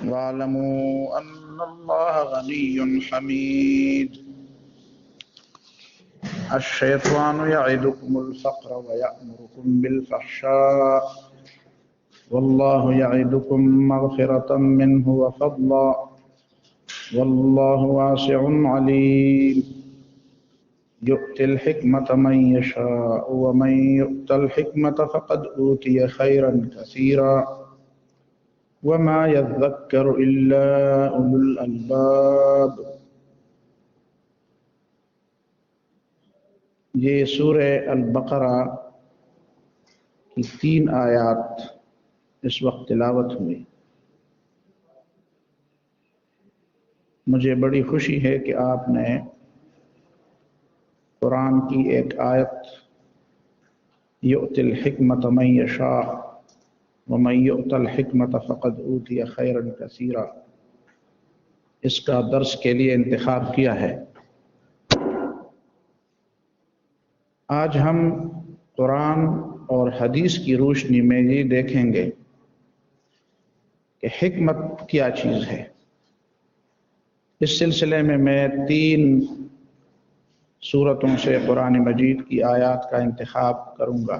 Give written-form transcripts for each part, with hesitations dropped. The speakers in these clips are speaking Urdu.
واعلموا أن الله غني حميد. الشيطان يعدكم الفقر ويأمركم بالفحشاء والله يعدكم مغفرة منه وفضلا والله واسع عليم. يؤتي الحكمة من يشاء ومن يؤت الحكمة فقد أوتي خيرا كثيرا وما يذكر إلا أولو الألباب. یہ سورہ البقرہ کی 3 آیات اس وقت تلاوت ہوئی. مجھے بڑی خوشی ہے کہ آپ نے قرآن کی ایک آیت یؤتی الحکمت من یشاء ومن یؤت الحکمت فقد اوتی خیرا کثیرا اس کا درس کے لیے انتخاب کیا ہے. آج ہم قرآن اور حدیث کی روشنی میں یہ دیکھیں گے کہ حکمت کیا چیز ہے. اس سلسلے میں 3 سورتوں سے قرآن مجید کی آیات کا انتخاب کروں گا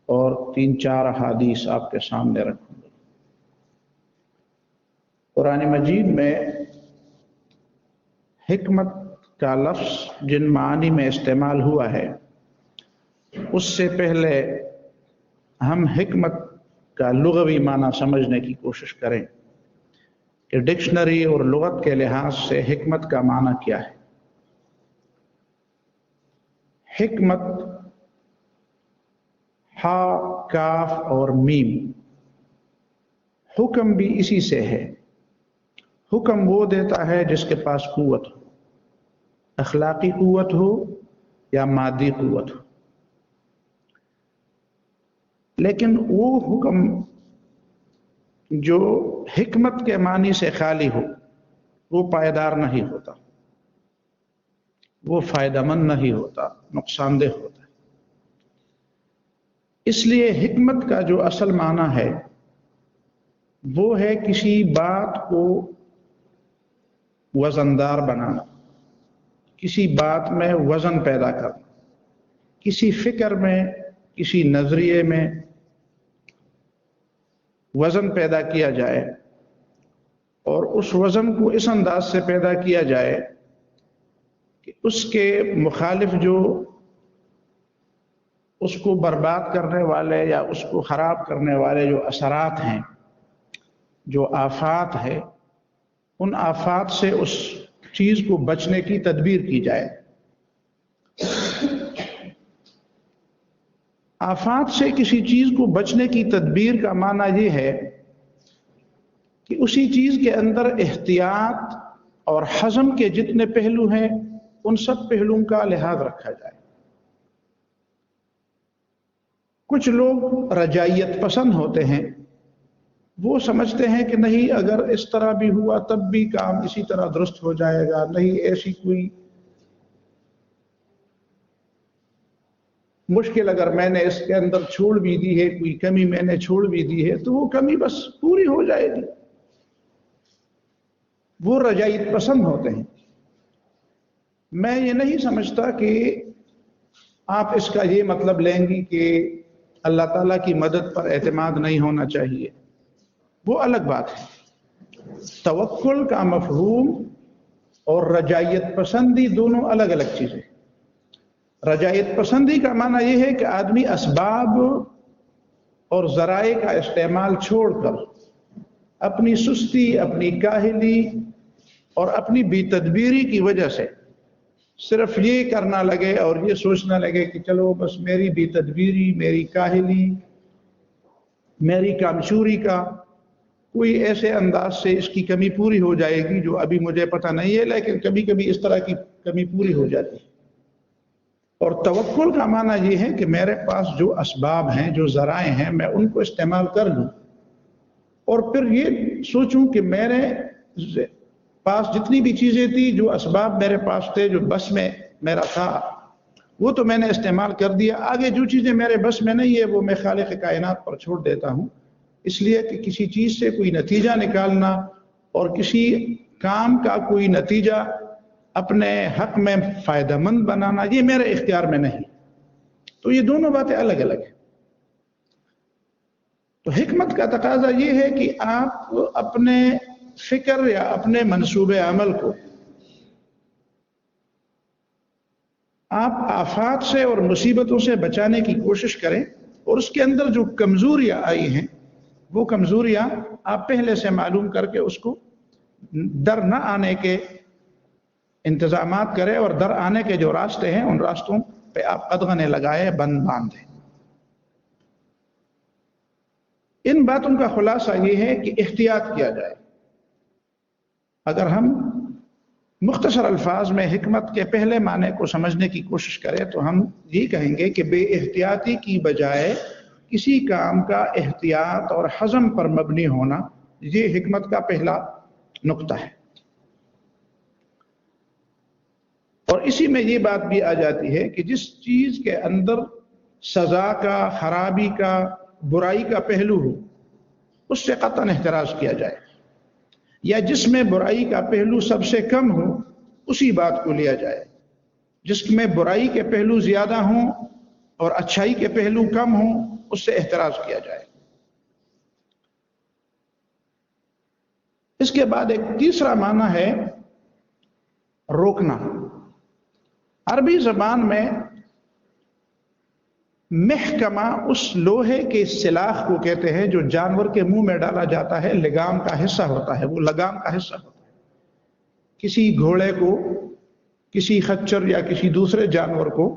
اور 3-4 احادیث آپ کے سامنے رکھوں گا. قرآن مجید میں حکمت کا لفظ جن معانی میں استعمال ہوا ہے اس سے پہلے ہم حکمت کا لغوی معنی سمجھنے کی کوشش کریں کہ ڈکشنری اور لغت کے لحاظ سے حکمت کا معنی کیا ہے. حکمت ہا، کاف اور میم. حکم بھی اسی سے ہے. حکم وہ دیتا ہے جس کے پاس قوت ہو، اخلاقی قوت ہو یا مادی قوت ہو. لیکن وہ حکم جو حکمت کے معنی سے خالی ہو وہ پائیدار نہیں ہوتا، وہ فائدہ مند نہیں ہوتا، نقصان دہ ہوتا ہے. اس لیے حکمت کا جو اصل معنی ہے وہ ہے کسی بات کو وزندار بنانا، کسی بات میں وزن پیدا کرنا، کسی فکر میں، کسی نظریے میں وزن پیدا کیا جائے اور اس وزن کو اس انداز سے پیدا کیا جائے کہ اس کے مخالف جو اس کو برباد کرنے والے یا اس کو خراب کرنے والے جو اثرات ہیں، جو آفات ہے، ان آفات سے اس چیز کو بچنے کی تدبیر کی جائے. آفات سے کسی چیز کو بچنے کی تدبیر کا معنی یہ ہے کہ اسی چیز کے اندر احتیاط اور حزم کے جتنے پہلو ہیں ان سب پہلوؤں کا لحاظ رکھا جائے. کچھ لوگ رجائیت پسند ہوتے ہیں، وہ سمجھتے ہیں کہ نہیں اگر اس طرح بھی ہوا تب بھی کام اسی طرح درست ہو جائے گا، نہیں ایسی کوئی مشکل اگر میں نے اس کے اندر چھوڑ بھی دی ہے، کوئی کمی میں نے چھوڑ بھی دی ہے تو وہ کمی بس پوری ہو جائے گی. وہ رجائیت پسند ہوتے ہیں. میں یہ نہیں سمجھتا کہ آپ اس کا یہ مطلب لیں گی کہ اللہ تعالیٰ کی مدد پر اعتماد نہیں ہونا چاہیے، وہ الگ بات ہے. توکل کا مفہوم اور رجائیت پسندی دونوں الگ الگ چیزیں. رجائیت پسندی کا معنی یہ ہے کہ آدمی اسباب اور ذرائع کا استعمال چھوڑ کر اپنی سستی، اپنی کاہلی اور اپنی بے تدبیری کی وجہ سے صرف یہ کرنا لگے اور یہ سوچنا لگے کہ چلو بس میری بے تدبیری، میری کاہلی، میری کامچوری کا کوئی ایسے انداز سے اس کی کمی پوری ہو جائے گی جو ابھی مجھے پتہ نہیں ہے، لیکن کبھی کبھی اس طرح کی کمی پوری ہو جاتی ہے. اور توکل کا معنی یہ ہے کہ میرے پاس جو اسباب ہیں، جو ذرائع ہیں، میں ان کو استعمال کر لوں اور پھر یہ سوچوں کہ میرے پاس جتنی بھی چیزیں تھی، جو اسباب میرے پاس تھے، جو بس میں میرا تھا، وہ تو میں نے استعمال کر دیا. آگے جو چیزیں میرے بس میں نہیں ہے وہ میں خالق کائنات پر چھوڑ دیتا ہوں اس لیے کہ کسی چیز سے کوئی نتیجہ نکالنا اور کسی کام کا کوئی نتیجہ اپنے حق میں فائدہ مند بنانا یہ میرے اختیار میں نہیں. تو یہ دونوں باتیں الگ الگ ہیں. تو حکمت کا تقاضا یہ ہے کہ آپ اپنے فکر یا اپنے منصوبے عمل کو آپ آفات سے اور مصیبتوں سے بچانے کی کوشش کریں، اور اس کے اندر جو کمزوریاں آئی ہیں وہ کمزوریاں آپ پہلے سے معلوم کر کے اس کو در نہ آنے کے انتظامات کریں، اور در آنے کے جو راستے ہیں ان راستوں پہ آپ قدغنیں لگائیں، بند باندھیں. ان باتوں کا خلاصہ یہ ہے کہ احتیاط کیا جائے. اگر ہم مختصر الفاظ میں حکمت کے پہلے معنی کو سمجھنے کی کوشش کریں تو ہم یہ کہیں گے کہ بے احتیاطی کی بجائے کسی کام کا احتیاط اور حزم پر مبنی ہونا یہ حکمت کا پہلا نقطہ ہے. اور اسی میں یہ بات بھی آ جاتی ہے کہ جس چیز کے اندر سزا کا، خرابی کا، برائی کا پہلو ہو اس سے قطعاً احتراز کیا جائے، یا جس میں برائی کا پہلو سب سے کم ہو اسی بات کو لیا جائے. جس میں برائی کے پہلو زیادہ ہوں اور اچھائی کے پہلو کم ہوں اس سے احتراز کیا جائے. اس کے بعد ایک تیسرا معنی ہے روکنا. عربی زبان میں محکمہ اس لوہے کے سلاخ کو کہتے ہیں جو جانور کے منہ میں ڈالا جاتا ہے، لگام کا حصہ ہوتا ہے، وہ لگام کا حصہ ہوتا ہے. کسی گھوڑے کو، کسی خچر یا کسی دوسرے جانور کو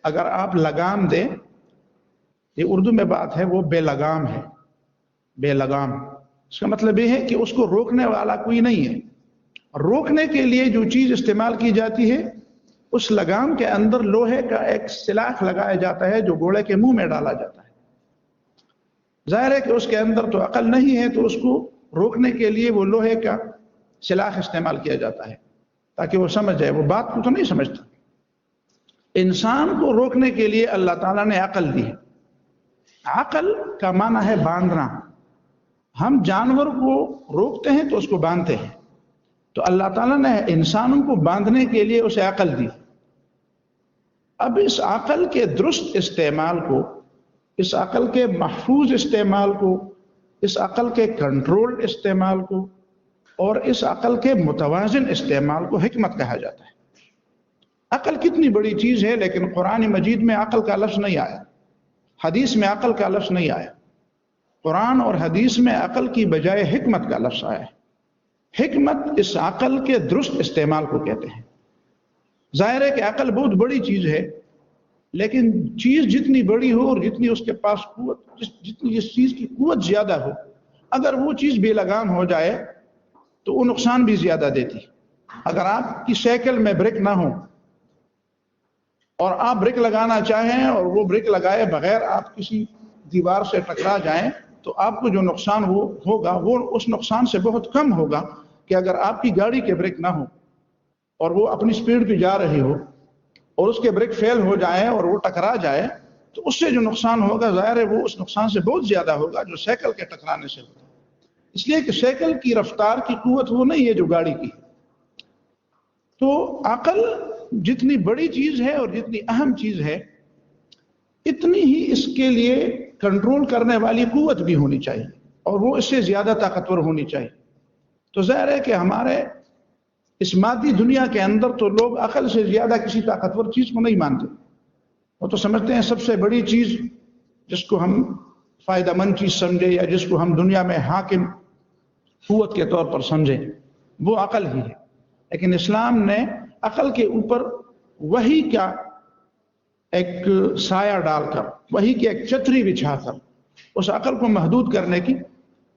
اگر آپ لگام دیں، یہ اردو میں بات ہے، وہ بے لگام ہے. بے لگام اس کا مطلب یہ ہے کہ اس کو روکنے والا کوئی نہیں ہے. روکنے کے لیے جو چیز استعمال کی جاتی ہے اس لگام کے اندر لوہے کا ایک سلاخ لگایا جاتا ہے جو گھوڑے کے منہ میں ڈالا جاتا ہے. ظاہر ہے کہ اس کے اندر تو عقل نہیں ہے، تو اس کو روکنے کے لیے وہ لوہے کا سلاخ استعمال کیا جاتا ہے تاکہ وہ سمجھ جائے. وہ بات کو تو نہیں سمجھتا. انسان کو روکنے کے لیے اللہ تعالیٰ نے عقل دی ہے. عقل کا معنی ہے باندھنا. ہم جانور کو روکتے ہیں تو اس کو باندھتے ہیں، تو اللہ تعالیٰ نے انسانوں کو باندھنے کے لیے اسے عقل دی. اب اس عقل کے درست استعمال کو، اس عقل کے محفوظ استعمال کو، اس عقل کے کنٹرول استعمال کو اور اس عقل کے متوازن استعمال کو حکمت کہا جاتا ہے. عقل کتنی بڑی چیز ہے، لیکن قرآن مجید میں عقل کا لفظ نہیں آیا، حدیث میں عقل کا لفظ نہیں آیا. قرآن اور حدیث میں عقل کی بجائے حکمت کا لفظ آیا ہے. حکمت اس عقل کے درست استعمال کو کہتے ہیں. ظاہر ہے کہ عقل بہت بڑی چیز ہے، لیکن چیز جتنی بڑی ہو اور جتنی اس کے پاس قوت، جتنی اس چیز کی قوت زیادہ ہو، اگر وہ چیز بے لگام ہو جائے تو وہ نقصان بھی زیادہ دیتی. اگر آپ کی سائیکل میں بریک نہ ہو اور آپ بریک لگانا چاہیں اور وہ بریک لگائے بغیر آپ کسی دیوار سے ٹکرا جائیں تو آپ کو جو نقصان ہوگا وہ اس نقصان سے بہت کم ہوگا کہ اگر آپ کی گاڑی کے بریک نہ ہو اور وہ اپنی سپیڈ پہ جا رہی ہو اور اس کے بریک فیل ہو جائیں اور وہ ٹکرا جائے تو اس سے جو نقصان ہوگا ظاہر ہے وہ اس نقصان سے بہت زیادہ ہوگا جو سائیکل کے ٹکرانے سے ہوگا. اس لیے کہ سائیکل کی رفتار کی قوت وہ نہیں ہے جو گاڑی کی. تو عقل جتنی بڑی چیز ہے اور جتنی اہم چیز ہے اتنی ہی اس کے لیے کنٹرول کرنے والی قوت بھی ہونی چاہیے اور وہ اس سے زیادہ طاقتور ہونی چاہیے. تو ظاہر ہے کہ ہمارے اس مادی دنیا کے اندر تو لوگ عقل سے زیادہ کسی طاقتور چیز کو نہیں مانتے. وہ تو سمجھتے ہیں سب سے بڑی چیز جس کو ہم فائدہ مند چیز سمجھے یا جس کو ہم دنیا میں حاکم قوت کے طور پر سمجھیں وہ عقل ہی ہے. لیکن اسلام نے عقل کے اوپر وحی کا ایک سایہ ڈال کر، وحی کی ایک چھتری بچھا کر اس عقل کو محدود کرنے کی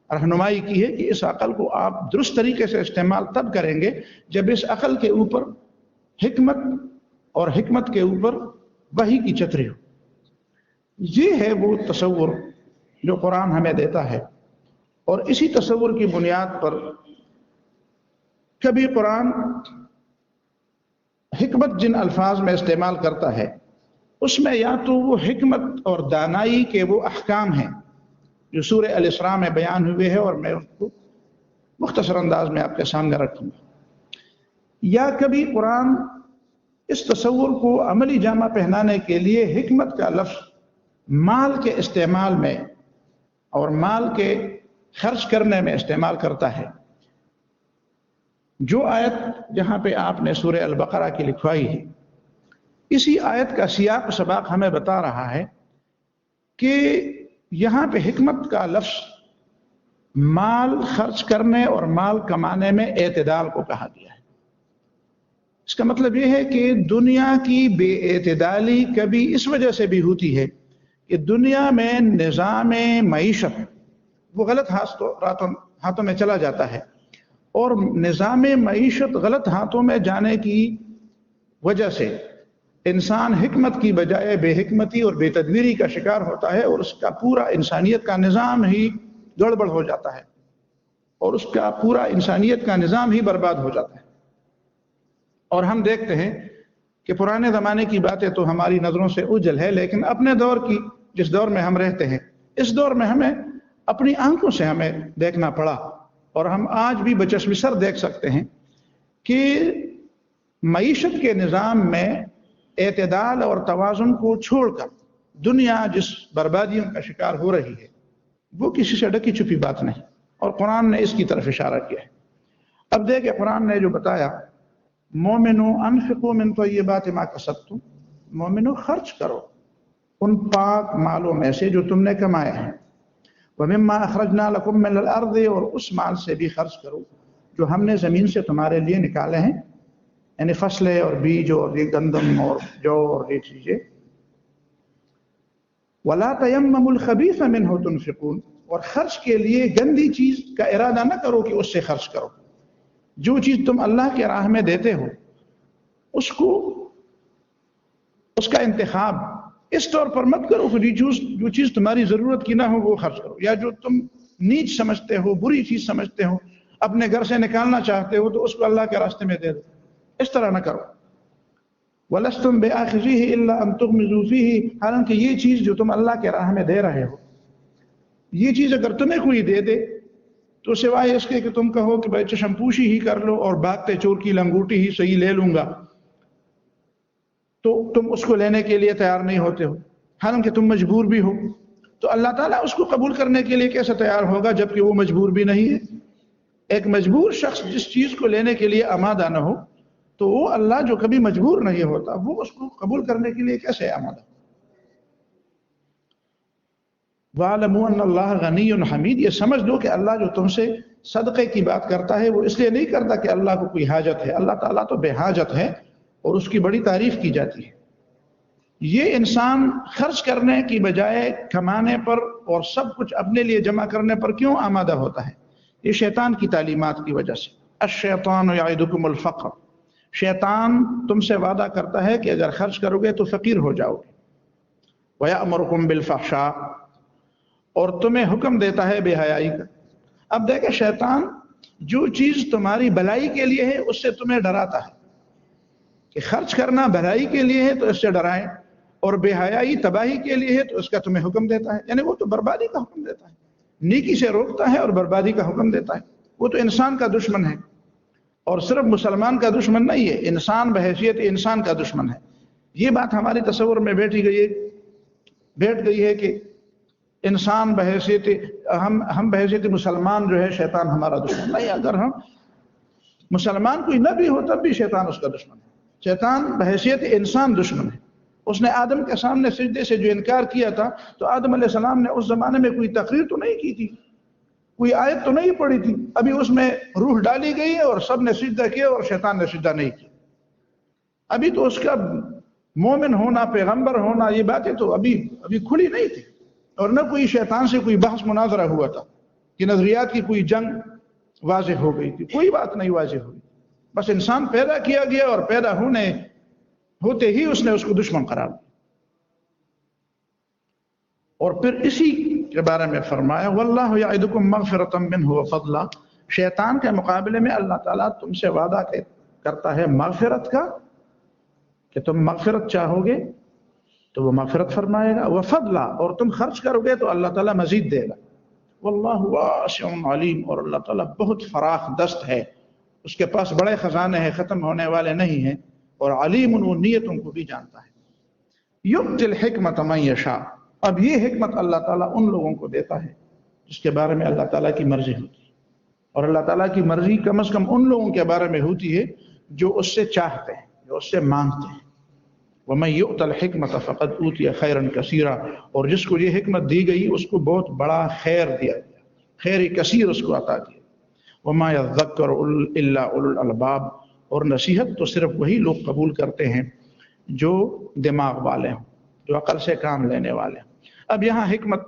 رہنمائی کی ہے کہ اس عقل کو آپ درست طریقے سے استعمال تب کریں گے جب اس عقل کے اوپر حکمت اور حکمت کے اوپر وحی کی چھتری ہو. یہ ہے وہ تصور جو قرآن ہمیں دیتا ہے، اور اسی تصور کی بنیاد پر کبھی قرآن حکمت جن الفاظ میں استعمال کرتا ہے اس میں یا تو وہ حکمت اور دانائی کے وہ احکام ہیں جو سورہ الاسراء میں بیان ہوئے ہیں، اور میں ان کو مختصر انداز میں آپ کے سامنے رکھوں گا۔ یا کبھی قرآن اس تصور کو عملی جامہ پہنانے کے لیے حکمت کا لفظ مال کے استعمال میں اور مال کے خرچ کرنے میں استعمال کرتا ہے۔ جو آیت جہاں پہ آپ نے سورہ البقرہ کی لکھوائی ہے، اسی آیت کا سیاق و سباق ہمیں بتا رہا ہے کہ یہاں پہ حکمت کا لفظ مال خرچ کرنے اور مال کمانے میں اعتدال کو کہا گیا ہے۔ اس کا مطلب یہ ہے کہ دنیا کی بے اعتدالی کبھی اس وجہ سے بھی ہوتی ہے کہ دنیا میں نظام معیشت وہ غلط ہاتھوں میں چلا جاتا ہے، اور نظام معیشت غلط ہاتھوں میں جانے کی وجہ سے انسان حکمت کی بجائے بے حکمتی اور بے تدبیری کا شکار ہوتا ہے، اور اس کا پورا انسانیت کا نظام ہی گڑبڑ ہو جاتا ہے، اور اس کا پورا انسانیت کا نظام ہی برباد ہو جاتا ہے۔ اور ہم دیکھتے ہیں کہ پرانے زمانے کی باتیں تو ہماری نظروں سے اوجھل ہے، لیکن اپنے دور کی، جس دور میں ہم رہتے ہیں، اس دور میں ہمیں اپنی آنکھوں سے ہمیں دیکھنا پڑا، اور ہم آج بھی بچشم سر دیکھ سکتے ہیں کہ معیشت کے نظام میں اعتدال اور توازن کو چھوڑ کر دنیا جس بربادیوں کا شکار ہو رہی ہے، وہ کسی سے ڈکی چھپی بات نہیں، اور قرآن نے اس کی طرف اشارہ کیا ہے۔ اب دیکھیں قرآن نے جو بتایا، مومنو انفقوا من طیبات ما کسبتم، مومنو خرچ کرو ان پاک مالوں میں سے جو تم نے کمائے ہیں، ومما اخرجنا لکم من الارض، اور اس مال سے بھی خرچ کرو جو ہم نے زمین سے تمہارے لیے نکالے ہیں، یعنی فصلیں اور بیج اور یہ گندم اور جو اور یہ چیزیں۔ ولا تیمموا الخبیث منہ تنفقون، اور خرچ کے لیے گندی چیز کا ارادہ نہ کرو کہ اس سے خرچ کرو۔ جو چیز تم اللہ کے راہ میں دیتے ہو، اس کا انتخاب اس طور پر مت کرو کہ جو چیز تمہاری ضرورت کی نہ ہو وہ خرچ کرو، یا جو تم نیچ سمجھتے ہو، بری چیز سمجھتے ہو، اپنے گھر سے نکالنا چاہتے ہو تو اس کو اللہ کے راستے میں دے دو، اس طرح نہ کرو۔ وَلَسْتُمْ بِآخِذِيهِ إِلَّا أَن تُغْمِضُوا فِيهِ، حالانکہ یہ چیز جو تم اللہ کے راہ میں دے رہے ہو، یہ چیز اگر تمہیں کوئی دے دے تو سوائے اس کے کہ تم کہو کہ بھائی چشم پوشی ہی کر لو اور بھاگتے چور کی لنگوٹی ہی صحیح لے لوں گا، تو تم اس کو لینے کے لیے تیار نہیں ہوتے ہو، حالانکہ تم مجبور بھی ہو، تو اللہ تعالیٰ اس کو قبول کرنے کے لیے کیسے تیار ہوگا جبکہ وہ مجبور بھی نہیں ہے؟ ایک مجبور شخص جس چیز کو لینے کے لیے آمادہ نہ ہو، تو وہ اللہ جو کبھی مجبور نہیں ہوتا، وہ اس کو قبول کرنے کے لیے کیسے آمادہ ہو؟ وَاعْلَمُوا أَنَّ اللَّهَ غَنِيٌّ حَمِيدٌ، یہ سمجھ لو کہ اللہ جو تم سے صدقے کی بات کرتا ہے وہ اس لیے نہیں کرتا کہ اللہ کو کوئی حاجت ہے، اللہ تعالیٰ تو بے حاجت ہے اور اس کی بڑی تعریف کی جاتی ہے۔ یہ انسان خرچ کرنے کی بجائے کمانے پر اور سب کچھ اپنے لیے جمع کرنے پر کیوں آمادہ ہوتا ہے؟ یہ شیطان کی تعلیمات کی وجہ سے۔ الشیطان یعدکم الفقر، شیطان تم سے وعدہ کرتا ہے کہ اگر خرچ کرو گے تو فقیر ہو جاؤ گے۔ ویأمرکم بالفحشاء، اور تمہیں حکم دیتا ہے بے حیائی کا۔ اب دیکھیں شیطان جو چیز تمہاری بھلائی کے لیے ہے اس سے تمہیں ڈراتا ہے کہ خرچ کرنا بھلائی کے لیے ہے تو اس سے ڈرائیں، اور بے حیائی تباہی کے لیے ہے تو اس کا تمہیں حکم دیتا ہے، یعنی وہ تو بربادی کا حکم دیتا ہے، نیکی سے روکتا ہے اور بربادی کا حکم دیتا ہے۔ وہ تو انسان کا دشمن ہے، اور صرف مسلمان کا دشمن نہیں ہے، انسان بحیثیت انسان کا دشمن ہے۔ یہ بات ہماری تصور میں بیٹھ گئی ہے کہ انسان بحیثیت ہم بحیثیت مسلمان جو ہے شیطان ہمارا دشمن نہیں۔ اگر ہم مسلمان کوئی نہ بھی ہو تب بھی شیطان اس کا دشمن ہے۔ شیطان بحیثیت انسان دشمن ہے۔ اس نے آدم کے سامنے سجدے سے جو انکار کیا تھا تو آدم علیہ السلام نے اس زمانے میں کوئی تقریر تو نہیں کی تھی، کوئی آیت تو نہیں پڑھی تھی، ابھی اس میں روح ڈالی گئی ہے اور سب نے سجدہ کیا اور شیطان نے سجدہ نہیں کیا۔ ابھی تو اس کا مومن ہونا، پیغمبر ہونا، یہ باتیں تو ابھی کھلی نہیں تھی، اور نہ کوئی شیطان سے کوئی بحث مناظرہ ہوا تھا کہ نظریات کی کوئی جنگ واضح ہو گئی تھی، کوئی بات نہیں واضح ہوئی۔ بس انسان پیدا کیا گیا اور پیدا ہوتے ہی اس نے اس کو دشمن قرار دیا۔ اور پھر اسی کے بارے میں فرمایا واللہ یعدکم مغفرۃ منہ وفضلا، شیطان کے مقابلے میں اللہ تعالیٰ تم سے وعدہ کرتا ہے مغفرت کا، کہ تم مغفرت چاہو گے تو وہ مغفرت فرمائے گا، وفضلا، اور تم خرچ کرو گے تو اللہ تعالیٰ مزید دے گا۔ واللہ واسع علیم، اور اللہ تعالیٰ بہت فراخ دست ہے، اس کے پاس بڑے خزانے ہیں، ختم ہونے والے نہیں ہیں، اور علیم وہ نیتوں کو بھی جانتا ہے۔ یؤتی الحکمت من یشاء، اب یہ حکمت اللہ تعالیٰ ان لوگوں کو دیتا ہے جس کے بارے میں اللہ تعالیٰ کی مرضی ہوتی ہے، اور اللہ تعالیٰ کی مرضی کم از کم ان لوگوں کے بارے میں ہوتی ہے جو اس سے چاہتے ہیں، جو اس سے مانگتے ہیں۔ وَمَن يُؤْتَ الْحِكْمَةَ فَقَدْ أُوتِيَ خَيْرًا كَثِيرًا، اور جس کو یہ حکمت دی گئی اس کو بہت بڑا خیر دیا گیا، خیر کثیر اس کو عطا کیا۔ وَمَا يَذَّكَّرُ إِلَّا أُولُو الْأَلْبَابِ، اور نصیحت تو صرف وہی لوگ قبول کرتے ہیں جو دماغ والے ہوں، جو عقل سے کام لینے والے ہیں۔ اب یہاں حکمت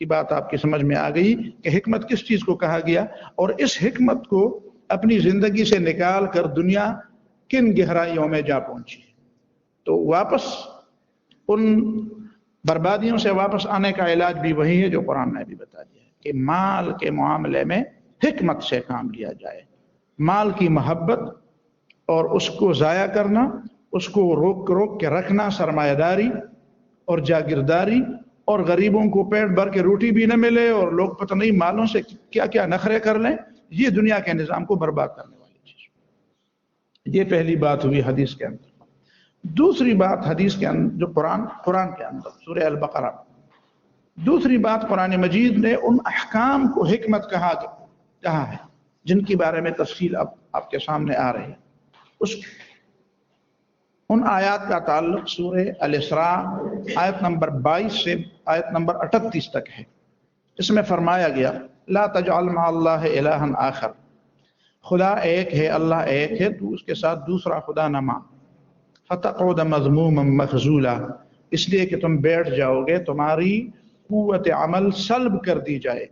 کی بات آپ کی سمجھ میں آ گئی کہ حکمت کس چیز کو کہا گیا، اور اس حکمت کو اپنی زندگی سے نکال کر دنیا کن گہرائیوں میں جا پہنچی۔ تو واپس ان بربادیوں سے واپس آنے کا علاج بھی وہی ہے جو قرآن نے بھی بتا دیا ہے کہ مال کے معاملے میں حکمت سے کام لیا جائے۔ مال کی محبت اور اس کو ضائع کرنا، اس کو روک کے رکھنا، سرمایہ داری اور جاگیرداری، اور غریبوں کو پیٹ بھر کے روٹی بھی نہ ملے اور لوگ پتہ نہیں مالوں سے کیا کیا نخرے کر لیں، یہ دنیا کے نظام کو برباد کرنے والی چیز۔ یہ پہلی بات ہوئی حدیث کے اندر۔ دوسری بات حدیث کے اندر جو قرآن کے اندر سورہ البقرہ، دوسری بات قرآن مجید نے ان احکام کو حکمت کہا ہے جن کے بارے میں تفصیل اب آپ کے سامنے آ رہی ہے۔ ان آیات کا تعلق سورہ الاسراء آیت نمبر 22 سے آیت نمبر 38 تک ہے۔ اس میں فرمایا گیا لا تجعل مع اللہ الہا آخر، خدا ایک ہے، اللہ ایک ہے، تو اس کے ساتھ دوسرا خدا نہ مان۔ فتقعد مذموما مخذولا، اس لیے کہ تم بیٹھ جاؤ گے، تمہاری قوت عمل سلب کر دی جائے،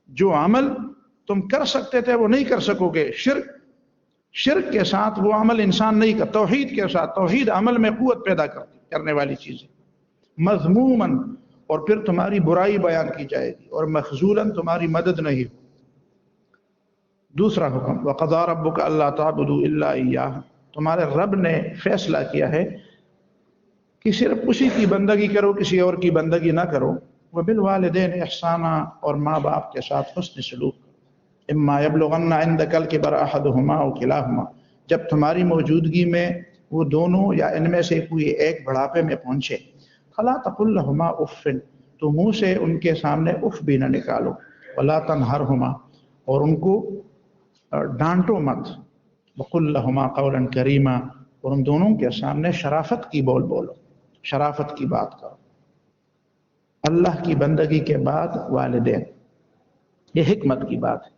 جو عمل تم کر سکتے تھے وہ نہیں کر سکو گے۔ شرک کے ساتھ وہ عمل انسان نہیں کر، توحید کے ساتھ، توحید عمل میں قوت پیدا کرنے والی چیز ہے۔ مذموما، اور پھر تمہاری برائی بیان کی جائے گی، اور مخذولا تمہاری مدد نہیں ہو۔ دوسرا حکم وقضى ربك الا تعبدوا الا اياه، تمہارے رب نے فیصلہ کیا ہے کہ صرف اسی کی بندگی کرو، کسی اور کی بندگی نہ کرو۔ وبالوالدین احسانا، اور ماں باپ کے ساتھ حسن سلوک۔ اما یبلغن عندک الکبر احدہما او کلاہما، جب تمہاری موجودگی میں وہ دونوں یا ان میں سے کوئی ایک بڑھاپے میں پہنچے، فلا تقل لہما اف، تو منہ سے ان کے سامنے اف بھی نہ نکالو، ولا تنہرہما، اور ان کو ڈانٹو مت، وقل لہما قولا کریما، اور ان دونوں کے سامنے شرافت کی بولو، شرافت کی بات کرو۔ اللہ کی بندگی کے بعد والدین، یہ حکمت کی بات ہے۔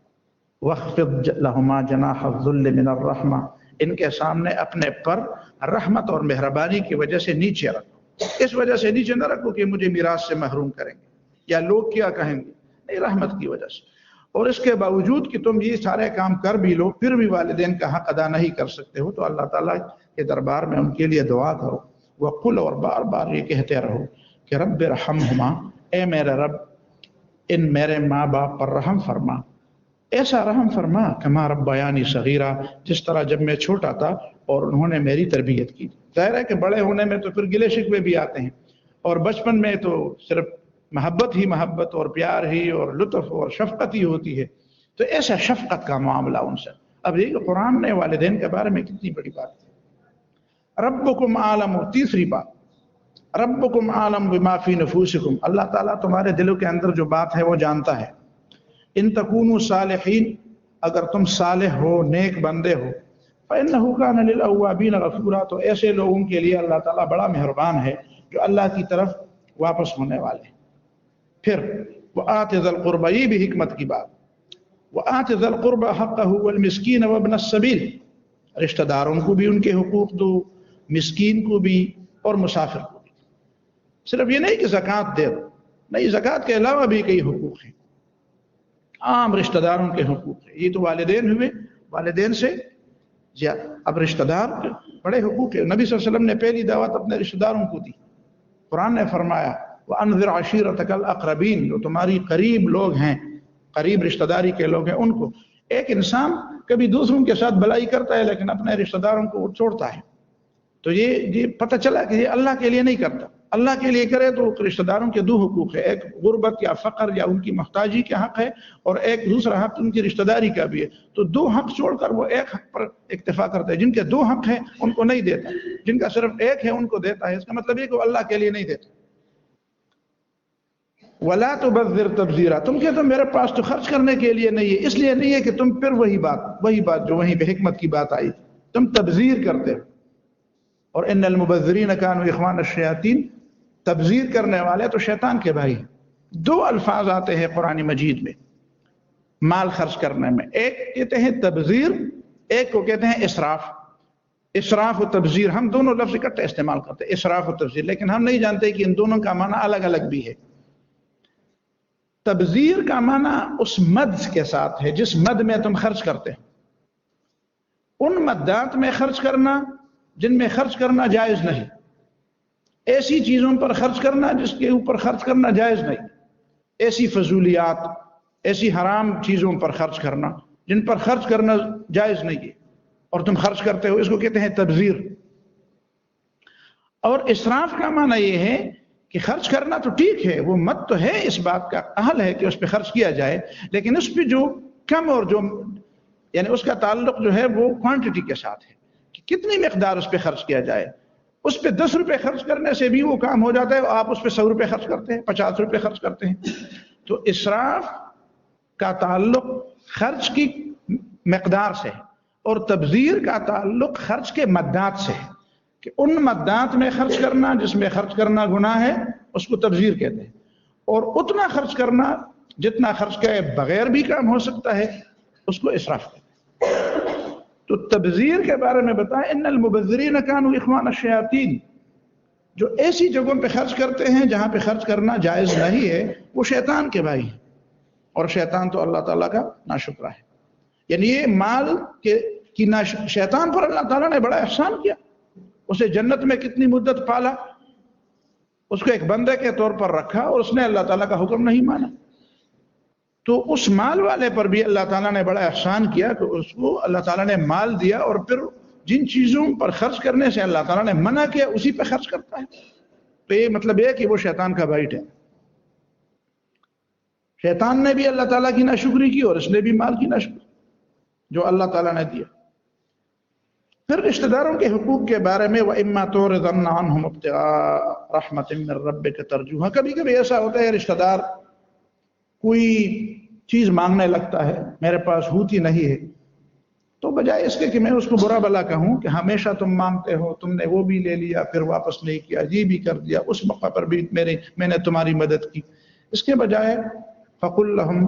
وَاخْفِضْ لَهُمَا جَنَاحَ الذُّلِّ مِنَ الرَّحْمَةِ، ان کے سامنے اپنے پر رحمت اور مہربانی کی وجہ سے نیچے رکھو۔ اس وجہ سے نیچے نہ رکھو کہ مجھے میراث سے محروم کریں گے یا لوگ کیا کہیں گے، نہیں، رحمت کی وجہ سے۔ اور اس کے باوجود کہ تم یہ سارے کام کر بھی لو، پھر بھی والدین کا حق ادا نہیں کر سکتے ہو، تو اللہ تعالیٰ کے دربار میں ان کے لیے دعا کرو۔ وَقُلْ، اور بار بار یہ کہتے رہو کہ رب ارحمہما، اے میرے رب ان میرے ماں باپ پر رحم فرما، ایسا رحم فرما کما ربیانی صغیرہ، جس طرح جب میں چھوٹا تھا اور انہوں نے میری تربیت کی۔ ظاہر ہے کہ بڑے ہونے میں تو پھر گلے شکوے بھی آتے ہیں، اور بچپن میں تو صرف محبت ہی محبت اور پیار ہی اور لطف اور شفقت ہی ہوتی ہے، تو ایسا شفقت کا معاملہ ان سے۔ اب یہ کہ قرآن نے والدین کے بارے میں کتنی بڑی بات ہے۔ ربکم عالم، تیسری بات، ربکم عالم بما فی نفوسکم، اللہ تعالیٰ تمہارے دلوں کے اندر جو بات ہے وہ جانتا ہے۔ ان تکونوا صالحین، اگر تم صالح ہو، نیک بندے ہو، فإنہ کان للأوابین غفورا، تو ایسے لوگوں کے لیے اللہ تعالیٰ بڑا مہربان ہے جو اللہ کی طرف واپس ہونے والے ہیں۔ پھر وآت ذی القربى، یہ بھی حکمت کی بات، وآت ذی القربى حقہ والمسکین وابن السبیل، رشتہ داروں کو بھی ان کے حقوق دو، مسکین کو بھی اور مسافر کو بھی۔ صرف یہ نہیں کہ زکوٰۃ دے دو، نہیں، زکوٰۃ کے علاوہ بھی کئی حقوق ہیں، عام رشتہ داروں کے حقوق ہیں۔ یہ تو والدین ہوئے، والدین سے زیادہ اب رشتہ دار بڑے حقوق ہیں۔ نبی صلی اللہ علیہ وسلم نے پہلی دعوت اپنے رشتہ داروں کو دی۔ قرآن نے فرمایا وَأَنذِرْ عَشِيرَتَكَ الْأَقْرَبِينَ، جو تمہاری قریب لوگ ہیں، قریب رشتہ داری کے لوگ ہیں، ان کو۔ ایک انسان کبھی دوسروں کے ساتھ بھلائی کرتا ہے لیکن اپنے رشتہ داروں کو چھوڑتا ہے، تو یہ پتہ چلا کہ یہ اللہ کے لیے نہیں کرتا، اللہ کے لیے کرے تو رشتہ داروں کے دو حقوق ہے، ایک غربت یا فقر یا ان کی محتاجی کا حق ہے، اور ایک دوسرا حق ان کی رشتہ داری کا بھی ہے۔ تو دو حق چھوڑ کر وہ ایک حق پر اکتفا کرتا ہے۔ جن کے دو حق ہیں ان کو نہیں دیتا، جن کا صرف ایک ہے ان کو دیتا ہے۔ اس کا مطلب یہ کہ وہ اللہ کے لیے نہیں دیتا۔ وَلَا تُبَذِّرْ تَبْذِيرًا، تم کہتے ہو میرے پاس تو خرچ کرنے کے لیے نہیں ہے، اس لیے نہیں ہے کہ تم پھر وہی بات جو وہیں پہ حکمت کی بات آئی، تم تبذیر کرتے ہو۔ اور ان المبذرین کانوا اخوان الشیاطین، تبذیر کرنے والے تو شیطان کے بھائی ہیں۔ دو الفاظ آتے ہیں قرآن مجید میں مال خرچ کرنے میں، ایک کہتے ہیں تبذیر، ایک کو کہتے ہیں اسراف۔ اسراف و تبذیر ہم دونوں لفظ اکٹھے استعمال کرتے ہیں، اسراف و تبذیر، لیکن ہم نہیں جانتے کہ ان دونوں کا معنی الگ الگ بھی ہے۔ تبذیر کا معنی اس مد کے ساتھ ہے جس مد میں تم خرچ کرتے ہیں، ان مدات میں خرچ کرنا جن میں خرچ کرنا جائز نہیں، ایسی چیزوں پر خرچ کرنا جس کے اوپر خرچ کرنا جائز نہیں، ایسی فضولیات، ایسی حرام چیزوں پر خرچ کرنا جن پر خرچ کرنا جائز نہیں ہے اور تم خرچ کرتے ہو، اس کو کہتے ہیں تبذیر۔ اور اسراف کا معنی یہ ہے کہ خرچ کرنا تو ٹھیک ہے، وہ مت تو ہے، اس بات کا اہل ہے کہ اس پہ خرچ کیا جائے، لیکن اس پہ جو کم اور جو یعنی اس کا تعلق جو ہے وہ کوانٹٹی کے ساتھ ہے کہ کتنی مقدار اس پہ خرچ کیا جائے۔ اس پہ 10 روپے خرچ کرنے سے بھی وہ کام ہو جاتا ہے، آپ اس پہ 100 روپے خرچ کرتے ہیں، 50 روپے خرچ کرتے ہیں۔ تو اسراف کا تعلق خرچ کی مقدار سے ہے، اور تبذیر کا تعلق خرچ کے مدات سے ہے کہ ان مدات میں خرچ کرنا جس میں خرچ کرنا گناہ ہے اس کو تبذیر کہتے ہیں، اور اتنا خرچ کرنا جتنا خرچ کے بغیر بھی کام ہو سکتا ہے اس کو اسراف کہتے ہیں۔ تو تبذیر کے بارے میں بتائیں، ان المبذرین کانوا اخوان الشیاطین، جو ایسی جگہوں پہ خرچ کرتے ہیں جہاں پہ خرچ کرنا جائز نہیں ہے وہ شیطان کے بھائی ہیں، اور شیطان تو اللہ تعالیٰ کا ناشکرا ہے۔ یعنی یہ مال کی شیطان پر اللہ تعالیٰ نے بڑا احسان کیا، اسے جنت میں کتنی مدت پالا، اس کو ایک بندے کے طور پر رکھا اور اس نے اللہ تعالیٰ کا حکم نہیں مانا۔ تو اس مال والے پر بھی اللہ تعالیٰ نے بڑا احسان کیا کہ اس کو اللہ تعالیٰ نے مال دیا، اور پھر جن چیزوں پر خرچ کرنے سے اللہ تعالیٰ نے منع کیا اسی پہ خرچ کرتا ہے۔ تو یہ مطلب یہ کہ وہ شیطان کا بھائی ہے۔ شیطان نے بھی اللہ تعالیٰ کی ناشکری کی اور اس نے بھی مال کی ناشکری جو اللہ تعالیٰ نے دیا۔ پھر رشتہ داروں کے حقوق کے بارے میں وَإِمَّا تُعْرِضَنَّ عَنْهُمُ ابْتِغَاءَ رَحْمَةٍ مِّن رَّبِّكَ تَرْجُوهَا، کبھی کبھی ایسا ہوتا ہے رشتہ دار کوئی چیز مانگنے لگتا ہے، میرے پاس ہوتی نہیں ہے، تو بجائے اس کے کہ میں اس کو برا بلا کہوں کہ ہمیشہ تم مانگتے ہو، تم نے وہ بھی لے لیا پھر واپس نہیں کیا، یہ بھی کر دیا، اس موقع پر بھی میں نے تمہاری مدد کی، اس کے بجائے فَقُلْ لَهُمْ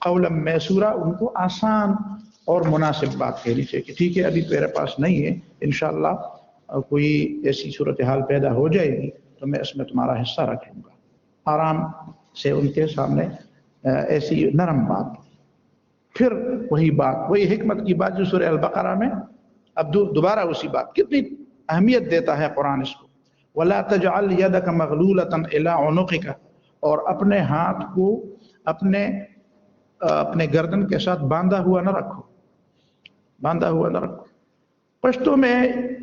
قَوْلًا مَيْسُورًا، ان کو آسان اور مناسب بات کہنی چاہیے کہ ٹھیک ہے ابھی میرے پاس نہیں ہے، انشاءاللہ کوئی ایسی صورتحال پیدا ہو جائے گی تو میں اس میں تمہارا حصہ رکھ لوں گا۔ آرام سے ان کے سامنے ایسی نرم بات۔ پھر وہی بات، وہی حکمت کی بات جو سورہ البقرہ میں اب دوبارہ اسی بات، کتنی اہمیت دیتا ہے قرآن اس کو۔ وَلَا تَجْعَلْ يَدَكَ مَغْلُولَةً إِلَىٰ عُنُقِكَ، اور اپنے ہاتھ کو اپنے گردن کے ساتھ باندھا ہوا نہ رکھو، باندھا ہوا نہ رکھو۔ پشتو میں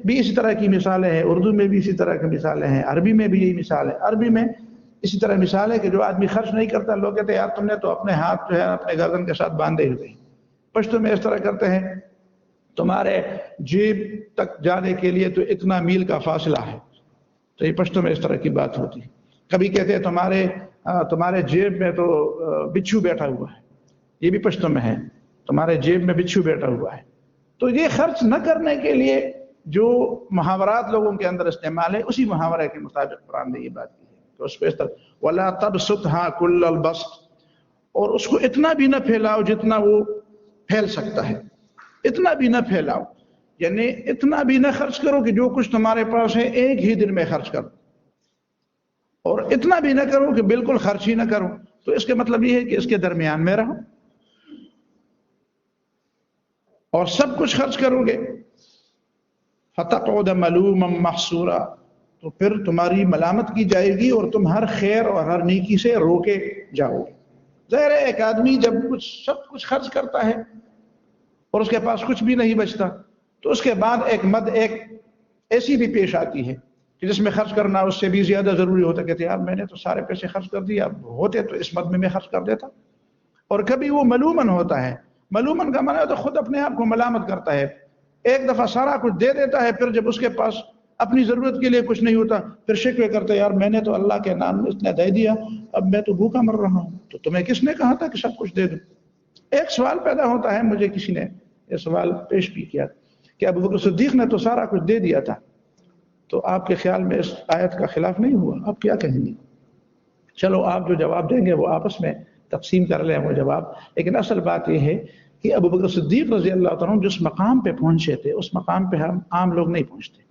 بھی اسی طرح کی مثالیں ہیں، اردو میں بھی اسی طرح کی مثالیں ہیں، عربی میں بھی یہی مثال ہے۔ عربی میں اسی طرح مثال ہے کہ جو آدمی خرچ نہیں کرتا، لوگ کہتے ہیں یار تم نے تو اپنے ہاتھ جو ہے اپنے گردن کے ساتھ باندھے ہوئے ہیں۔ پشتو میں اس طرح کرتے ہیں، تمہارے جیب تک جانے کے لیے تو اتنا میل کا فاصلہ ہے، تو یہ پشتو میں اس طرح کی بات ہوتی ہے۔ کبھی کہتے ہیں تمہارے جیب میں تو بچھو بیٹھا ہوا ہے، یہ بھی پشتو میں ہے، تمہارے جیب میں بچھو بیٹھا ہوا ہے۔ تو یہ خرچ نہ کرنے کے لیے جو محاورات لوگوں کے اندر استعمال ہے، اسی محاورے کے مطابق قرآن نے یہ بات کی ہے کہ اس پہ اس طرح وَلَا تَبْسُطْهَا كُلَّ الْبَسْطِ، اور اس کو اتنا بھی نہ پھیلاؤ جتنا وہ پھیل سکتا ہے، اتنا بھی نہ پھیلاؤ، یعنی اتنا بھی نہ خرچ کرو کہ جو کچھ تمہارے پاس ہے ایک ہی دن میں خرچ کرو، اور اتنا بھی نہ کرو کہ بالکل خرچ ہی نہ کرو۔ تو اس کا مطلب یہ ہے کہ اس کے درمیان میں رہو، اور سب کچھ خرچ کرو گے فَتَقْعُدَ مَلُومًا مَحْسُورًا، تو پھر تمہاری ملامت کی جائے گی اور تم ہر خیر اور ہر نیکی سے روکے جاؤ گے۔ ظاہر ہے ایک آدمی جب سب کچھ خرچ کرتا ہے اور اس کے پاس کچھ بھی نہیں بچتا، تو اس کے بعد ایک ایسی بھی پیش آتی ہے کہ جس میں خرچ کرنا اس سے بھی زیادہ ضروری ہوتا، کہتے یار میں نے تو سارے پیسے خرچ کر دیے، اب ہوتے تو اس مد میں خرچ کر دیتا۔ اور کبھی وہ ملومن ہوتا ہے، ملومن کا معنی ہے تو خود اپنے آپ کو ملامت کرتا ہے، ایک دفعہ سارا کچھ دے دیتا ہے، پھر جب اس کے پاس اپنی ضرورت کے لیے کچھ نہیں ہوتا پھر شکوے کرتا ہے، یار میں نے تو اللہ کے نام میں اتنا دے دیا، اب میں تو بھوکا مر رہا ہوں، تو تمہیں کس نے کہا تھا کہ سب کچھ دے دوں؟ ایک سوال پیدا ہوتا ہے، مجھے کسی نے یہ سوال پیش بھی کیا کہ ابو بکر صدیق نے تو سارا کچھ دے دیا تھا، تو آپ کے خیال میں اس آیت کا خلاف نہیں ہوا؟ آپ کیا کہیں گے؟ چلو آپ جو جواب دیں گے وہ آپس میں تقسیم کر لیں وہ جواب، لیکن اصل بات یہ ہے کہ ابو بکر صدیق رضی اللہ تعالیٰ عنہ جس مقام پہ پہنچے تھے اس مقام پہ ہم عام لوگ نہیں پہنچتے۔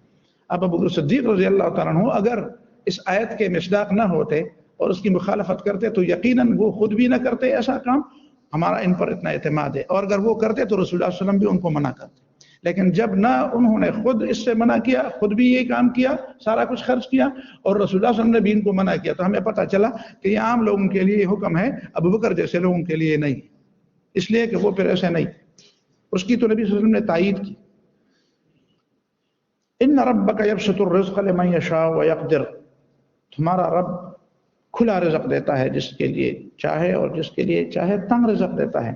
اب ابو بکر صدیق رضی اللہ تعالیٰ عنہ اگر اس آیت کے مصداق نہ ہوتے اور اس کی مخالفت کرتے تو یقیناً وہ خود بھی نہ کرتے ایسا کام، ہمارا ان پر اتنا اعتماد ہے، اور اگر وہ کرتے تو رسول اللہ صلی اللہ علیہ وسلم بھی ان کو منع کرتے، لیکن جب نہ انہوں نے خود اس سے منع کیا، خود بھی یہ کام کیا، سارا کچھ خرچ کیا، اور رسول اللہ صلی اللہ علیہ وسلم نے بھی ان کو منع کیا، تو ہمیں پتہ چلا کہ یہ عام لوگوں کے لیے حکم ہے، ابو بکر جیسے لوگوں کے لیے نہیں، اس لیے کہ وہ پھر ایسے نہیں تھے۔ اس کی تو نبی صلی اللہ علیہ وسلم نے تائید کی، ان ربک یبسط الرزق لمن یشاء ویقدر، تمہارا رب کھلا رزق دیتا ہے جس کے لیے چاہے اور جس کے لیے چاہے تنگ رزق دیتا ہے۔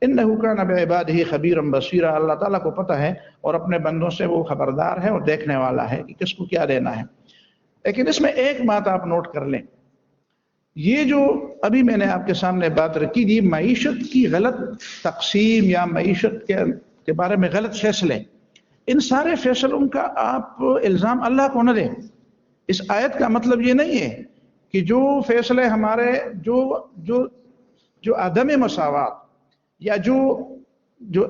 انہ کان بعبادہ خبیرا بصیرا، اللہ تعالیٰ کو پتہ ہے اور اپنے بندوں سے وہ خبردار ہے اور دیکھنے والا ہے کہ کس کو کیا دینا ہے۔ لیکن اس میں ایک بات آپ نوٹ کر لیں، یہ جو ابھی میں نے آپ کے سامنے بات رکھی تھی معیشت کی غلط تقسیم یا معیشت کے بارے میں غلط فیصلے، ان سارے فیصلوں کا آپ الزام اللہ کو نہ دیں۔ اس آیت کا مطلب یہ نہیں ہے کہ جو فیصلے ہمارے جو عدم مساوات یا جو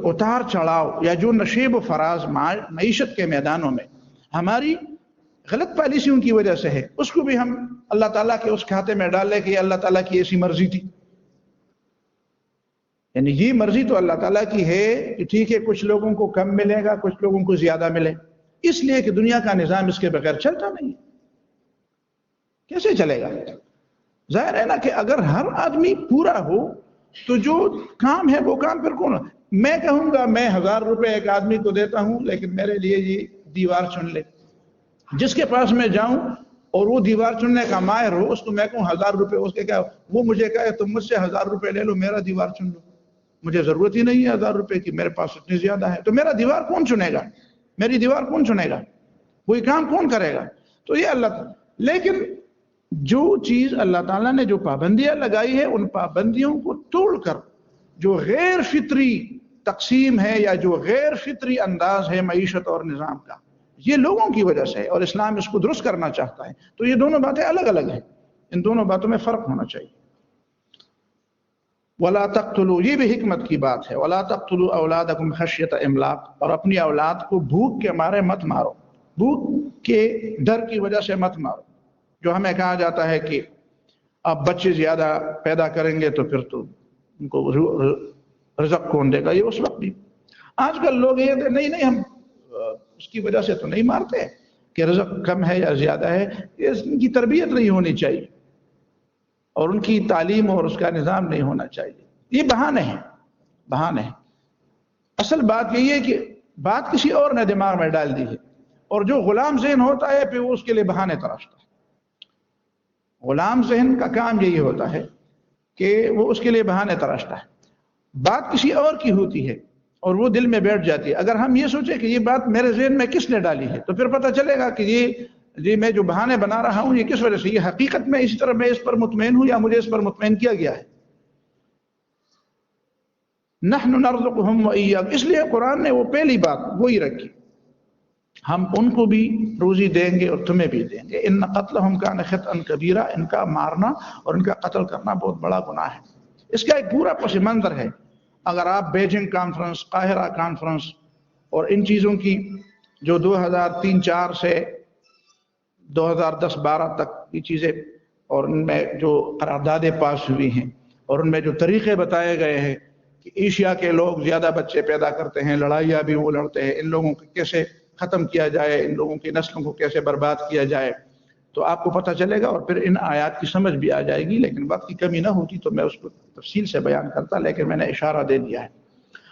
اتار چڑھاؤ یا جو نشیب و فراز معیشت کے میدانوں میں ہماری غلط پالیسیوں کی وجہ سے ہے، اس کو بھی ہم اللہ تعالیٰ کے اس کھاتے میں ڈال لیں کہ یہ اللہ تعالیٰ کی ایسی مرضی تھی۔ یعنی یہ مرضی تو اللہ تعالیٰ کی ہے کہ ٹھیک ہے کچھ لوگوں کو کم ملے گا، کچھ لوگوں کو زیادہ ملے، اس لیے کہ دنیا کا نظام اس کے بغیر چلتا نہیں ہے۔ کیسے چلے گا؟ ظاہر ہے نا کہ اگر ہر آدمی پورا ہو تو جو کام ہے وہ کام پھر کون؟ میں کہوں گا میں 1000 روپے ایک آدمی کو دیتا ہوں لیکن میرے لیے یہ دیوار چن لے، جس کے پاس میں جاؤں اور وہ دیوار چننے کا ماہر ہو اس کو میں کہوں 1000 روپے، اس کے کیا وہ مجھے کہے تم مجھ سے 1000 روپے لے لو میرا دیوار چن لو، مجھے ضرورت ہی نہیں ہے 1000 روپے کی، میرے پاس اتنی زیادہ ہے، تو میرا دیوار کون چنے گا؟ میری دیوار کون چنے گا؟ وہی کام کون کرے گا؟ تو یہ اللہ تعالیٰ۔ لیکن جو چیز اللہ تعالیٰ نے جو پابندیاں لگائی ہے ان پابندیوں کو توڑ کر جو غیر فطری تقسیم ہے یا جو غیر فطری انداز ہے معیشت اور نظام کا، یہ لوگوں کی وجہ سے ہے اور اسلام اس کو درست کرنا چاہتا ہے، تو یہ دونوں باتیں الگ الگ ہیں، ان دونوں باتوں میں فرق ہونا چاہیے۔ وَلَا تَقْتُلُوا، یہ بھی حکمت کی بات ہے، وَلَا تَقْتُلُوا أَوْلَادَكُمْ خَشْيَةَ إِمْلَاقٍ، اور اپنی اولاد کو بھوک کے مارے مت مارو، بھوک کے ڈر کی وجہ سے مت مارو۔ جو ہمیں کہا جاتا ہے کہ آپ بچے زیادہ پیدا کریں گے تو پھر تو ان کو رزق کون دے گا، یہ اس وقت بھی آج کل لوگ یہ کہتے نہیں ہم اس کی وجہ سے تو نہیں مارتے کہ رزق کم ہے یا زیادہ ہے، ان کی تربیت نہیں ہونی چاہیے اور ان کی تعلیم اور اس کا نظام نہیں ہونا چاہیے، یہ بہانے ہیں، بہانے ہیں۔ اصل بات یہی ہے کہ بات کسی اور نے دماغ میں ڈال دی ہے، اور جو غلام ذہن ہوتا ہے پھر وہ اس کے لیے بہانے تراشتا ہے۔ غلام ذہن کا کام یہی ہوتا ہے کہ وہ اس کے لیے بہانے تراشتا ہے، بات کسی اور کی ہوتی ہے اور وہ دل میں بیٹھ جاتی ہے۔ اگر ہم یہ سوچیں کہ یہ بات میرے ذہن میں کس نے ڈالی ہے تو پھر پتہ چلے گا کہ یہ میں جو بہانے بنا رہا ہوں یہ کس وجہ سے، یہ حقیقت میں اسی طرح میں اس پر مطمئن ہوں یا مجھے اس پر مطمئن کیا گیا ہے۔ نحن نرزقهم وإياكم، اس لیے قرآن نے وہ پہلی بات وہی رکھی، ہم ان کو بھی روزی دیں گے اور تمہیں بھی دیں گے۔ ان قتلهم كان خطئا كبيرا، ان کا مارنا اور ان کا قتل کرنا بہت بڑا گناہ ہے۔ اس کا ایک پورا پس منظر ہے، اگر آپ بیجنگ کانفرنس، قاہرہ کانفرنس اور ان چیزوں کی جو 2003-04 سے 2010-12 تک یہ چیزیں اور ان میں جو قراردادیں پاس ہوئی ہیں اور ان میں جو طریقے بتائے گئے ہیں کہ ایشیا کے لوگ زیادہ بچے پیدا کرتے ہیں، لڑائیاں بھی وہ لڑتے ہیں، ان لوگوں کو کیسے ختم کیا جائے، ان لوگوں کی نسلوں کو کیسے برباد کیا جائے، تو آپ کو پتہ چلے گا اور پھر ان آیات کی سمجھ بھی آ جائے گی۔ لیکن وقت کی کمی نہ ہوتی تو میں اس کو تفصیل سے بیان کرتا، لیکن میں نے اشارہ دے دیا ہے۔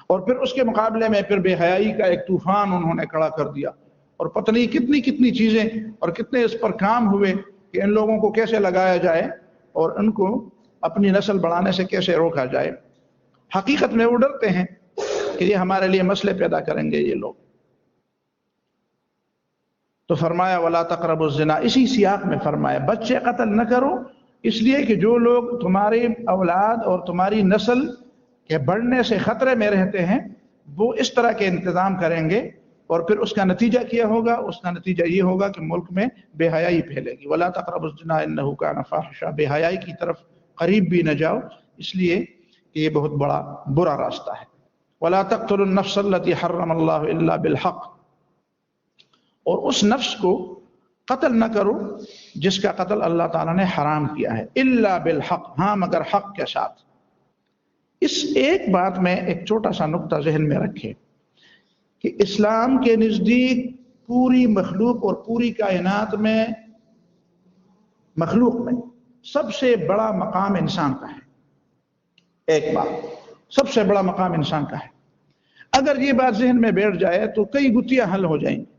اور پھر اس کے مقابلے میں پھر بے حیائی کا ایک طوفان انہوں نے کھڑا کر دیا اور پتہ نہیں کتنی کتنی چیزیں اور کتنے اس پر کام ہوئے کہ ان لوگوں کو کیسے لگایا جائے اور ان کو اپنی نسل بڑھانے سے کیسے روکا جائے۔ حقیقت میں وہ ڈرتے ہیں کہ یہ ہمارے لیے مسئلے پیدا کریں گے یہ لوگ۔ تو فرمایا وَلَا تَقْرَبُوا الزِّنَا، اسی سیاق میں فرمایا بچے قتل نہ کرو، اس لیے کہ جو لوگ تمہاری اولاد اور تمہاری نسل کے بڑھنے سے خطرے میں رہتے ہیں وہ اس طرح کے انتظام کریں گے، اور پھر اس کا نتیجہ کیا ہوگا؟ اس کا نتیجہ یہ ہوگا کہ ملک میں بے حیائی پھیلے گی۔ وَلَا تَقْرَبُوا الزِّنَا إِنَّهُ كَانَ فَاحِشًا، بے حیائی کی طرف قریب بھی نہ جاؤ، اس لیے کہ یہ بہت بڑا برا راستہ ہے۔ وَلَا تَقْتُلُوا النَّفْسَ الَّتِي حَرَّمَ اللَّهُ إِلَّا بِالْحَقِّ، اور اس نفس کو قتل نہ کرو جس کا قتل اللہ تعالیٰ نے حرام کیا ہے، الا بالحق، ہاں مگر حق کے ساتھ۔ اس ایک بات میں ایک چھوٹا سا نقطہ ذہن میں رکھے کہ اسلام کے نزدیک پوری مخلوق اور پوری کائنات میں مخلوق میں سب سے بڑا مقام انسان کا ہے۔ ایک بات، سب سے بڑا مقام انسان کا ہے۔ اگر یہ بات ذہن میں بیٹھ جائے تو کئی گتھیاں حل ہو جائیں گی۔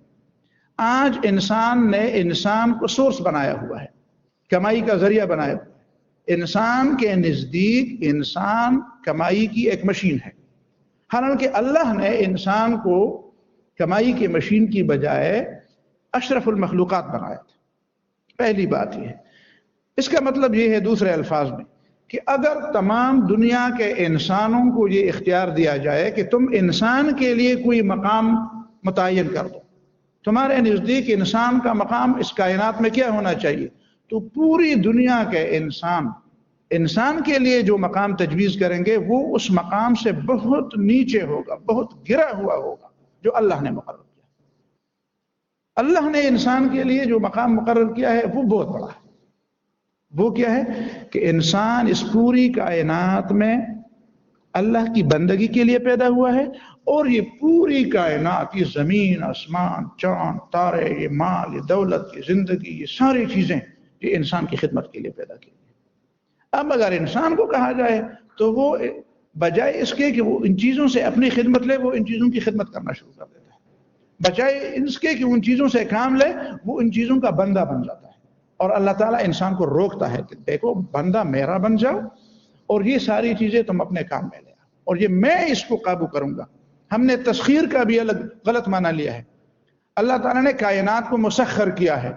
آج انسان نے انسان کو سورس بنایا ہوا ہے، کمائی کا ذریعہ بنایا ہوا ہے۔ انسان کے نزدیک انسان کمائی کی ایک مشین ہے، حالانکہ اللہ نے انسان کو کمائی کی مشین کی بجائے اشرف المخلوقات بنایا تھا۔ پہلی بات یہ ہے۔ اس کا مطلب یہ ہے دوسرے الفاظ میں کہ اگر تمام دنیا کے انسانوں کو یہ اختیار دیا جائے کہ تم انسان کے لیے کوئی مقام متعین کر دو، تمہارے نزدیک انسان کا مقام اس کائنات میں کیا ہونا چاہیے، تو پوری دنیا کے انسان کے لیے جو مقام تجویز کریں گے وہ اس مقام سے بہت نیچے ہوگا، بہت گرا ہوا ہوگا جو اللہ نے مقرر کیا۔ اللہ نے انسان کے لیے جو مقام مقرر کیا ہے وہ بہت بڑا ہے۔ وہ کیا ہے کہ انسان اس پوری کائنات میں اللہ کی بندگی کے لیے پیدا ہوا ہے، اور یہ پوری کائنات، یہ زمین، آسمان، چاند، تارے، یہ مال، یہ دولت، یہ زندگی، یہ ساری چیزیں یہ انسان کی خدمت کے لیے پیدا کی۔ اب اگر انسان کو کہا جائے تو وہ بجائے اس کے کہ وہ ان چیزوں سے اپنی خدمت لے، وہ ان چیزوں کی خدمت کرنا شروع کر دیتا ہے۔ بجائے اس کے کہ ان چیزوں سے کام لے، وہ ان چیزوں کا بندہ بن جاتا ہے۔ اور اللہ تعالیٰ انسان کو روکتا ہے کہ دیکھو بندہ میرا بن جاؤ، اور یہ ساری چیزیں تم اپنے کام میں لے آؤ، اور یہ میں اس کو قابو کروں گا۔ ہم نے تسخیر کا بھی الگ غلط معنی لیا ہے۔ اللہ تعالیٰ نے کائنات کو مسخر کیا ہے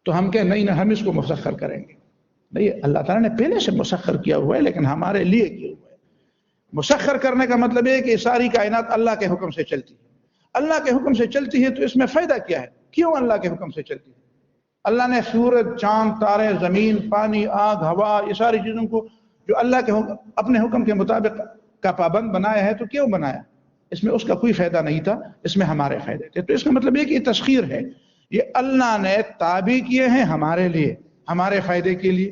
تو ہم کہ نہیں ہم اس کو مسخر کریں گے، نہیں، اللہ تعالیٰ نے پہلے سے مسخر کیا ہوا ہے لیکن ہمارے لیے کیا ہوا ہے۔ مسخر کرنے کا مطلب ہے کہ ساری کائنات اللہ کے حکم سے چلتی ہے۔ اللہ کے حکم سے چلتی ہے تو اس میں فائدہ کیا ہے؟ کیوں اللہ کے حکم سے چلتی ہے؟ اللہ نے سورج، چاند، تارے، زمین، پانی، آگ، ہوا، یہ ساری چیزوں کو جو اللہ کے اپنے حکم کے مطابق کا پابند بنایا ہے تو کیوں بنایا؟ اس میں اس کا کوئی فائدہ نہیں تھا، اس میں ہمارے فائدے تھے۔ تو اس کا مطلب یہ کہ یہ تسخیر ہے، یہ اللہ نے تابع کیے ہیں ہمارے لیے، ہمارے فائدے کے لیے۔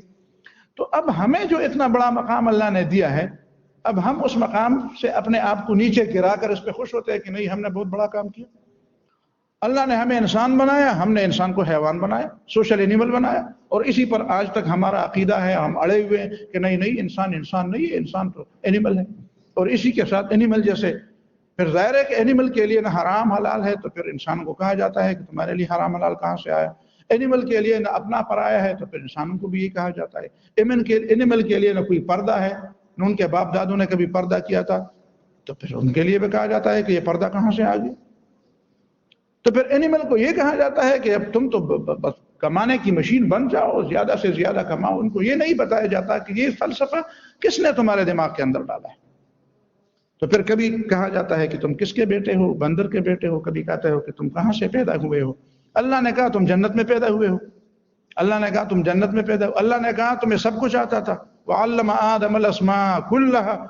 تو اب ہمیں جو اتنا بڑا مقام اللہ نے دیا ہے، اب ہم اس مقام سے اپنے آپ کو نیچے گرا کر اس پہ خوش ہوتے ہیں کہ نہیں ہم نے بہت بڑا کام کیا۔ اللہ نے ہمیں انسان بنایا، ہم نے انسان کو حیوان بنایا، سوشل اینیمل بنایا، اور اسی پر آج تک ہمارا عقیدہ ہے، ہم اڑے ہوئے ہیں کہ نہیں انسان نہیں ہے، انسان تو اینیمل ہے۔ اور اسی کے ساتھ اینیمل جیسے پھر ظاہر ہے کہ اینیمل کے لیے نہ حرام حلال ہے، تو پھر انسان کو کہا جاتا ہے کہ تمہارے لیے حرام حلال کہاں سے آیا؟ اینیمل کے لیے نہ اپنا پرایا ہے، تو پھر انسانوں کو بھی یہ کہا جاتا ہے۔ اینیمل کے لیے نہ کوئی پردہ ہے، نہ ان کے باپ دادوں نے کبھی پردہ کیا تھا، تو پھر ان کے لیے بھی کہا جاتا ہے کہ یہ پردہ کہاں سے آ گیا۔ تو پھر اینیمل کو یہ کہا جاتا ہے کہ اب تم تو بس کمانے کی مشین بن جاؤ، زیادہ سے زیادہ کماؤ۔ ان کو یہ نہیں بتایا جاتا کہ یہ فلسفہ کس نے تمہارے دماغ کے اندر ڈالا ہے۔ تو پھر کبھی کہا جاتا ہے کہ تم کس کے بیٹے ہو؟ بندر کے بیٹے ہو۔ کبھی کہتے ہو کہ تم کہاں سے پیدا ہوئے ہو؟ اللہ نے کہا تم جنت میں پیدا ہوئے ہو۔ اللہ نے کہا تم جنت میں پیدا ہو۔ اللہ نے کہا تمہیں سب کچھ آتا تھا۔ وَعَلَّمَ آدَمَ الْأَسْمَاءَ كُلَّهَا،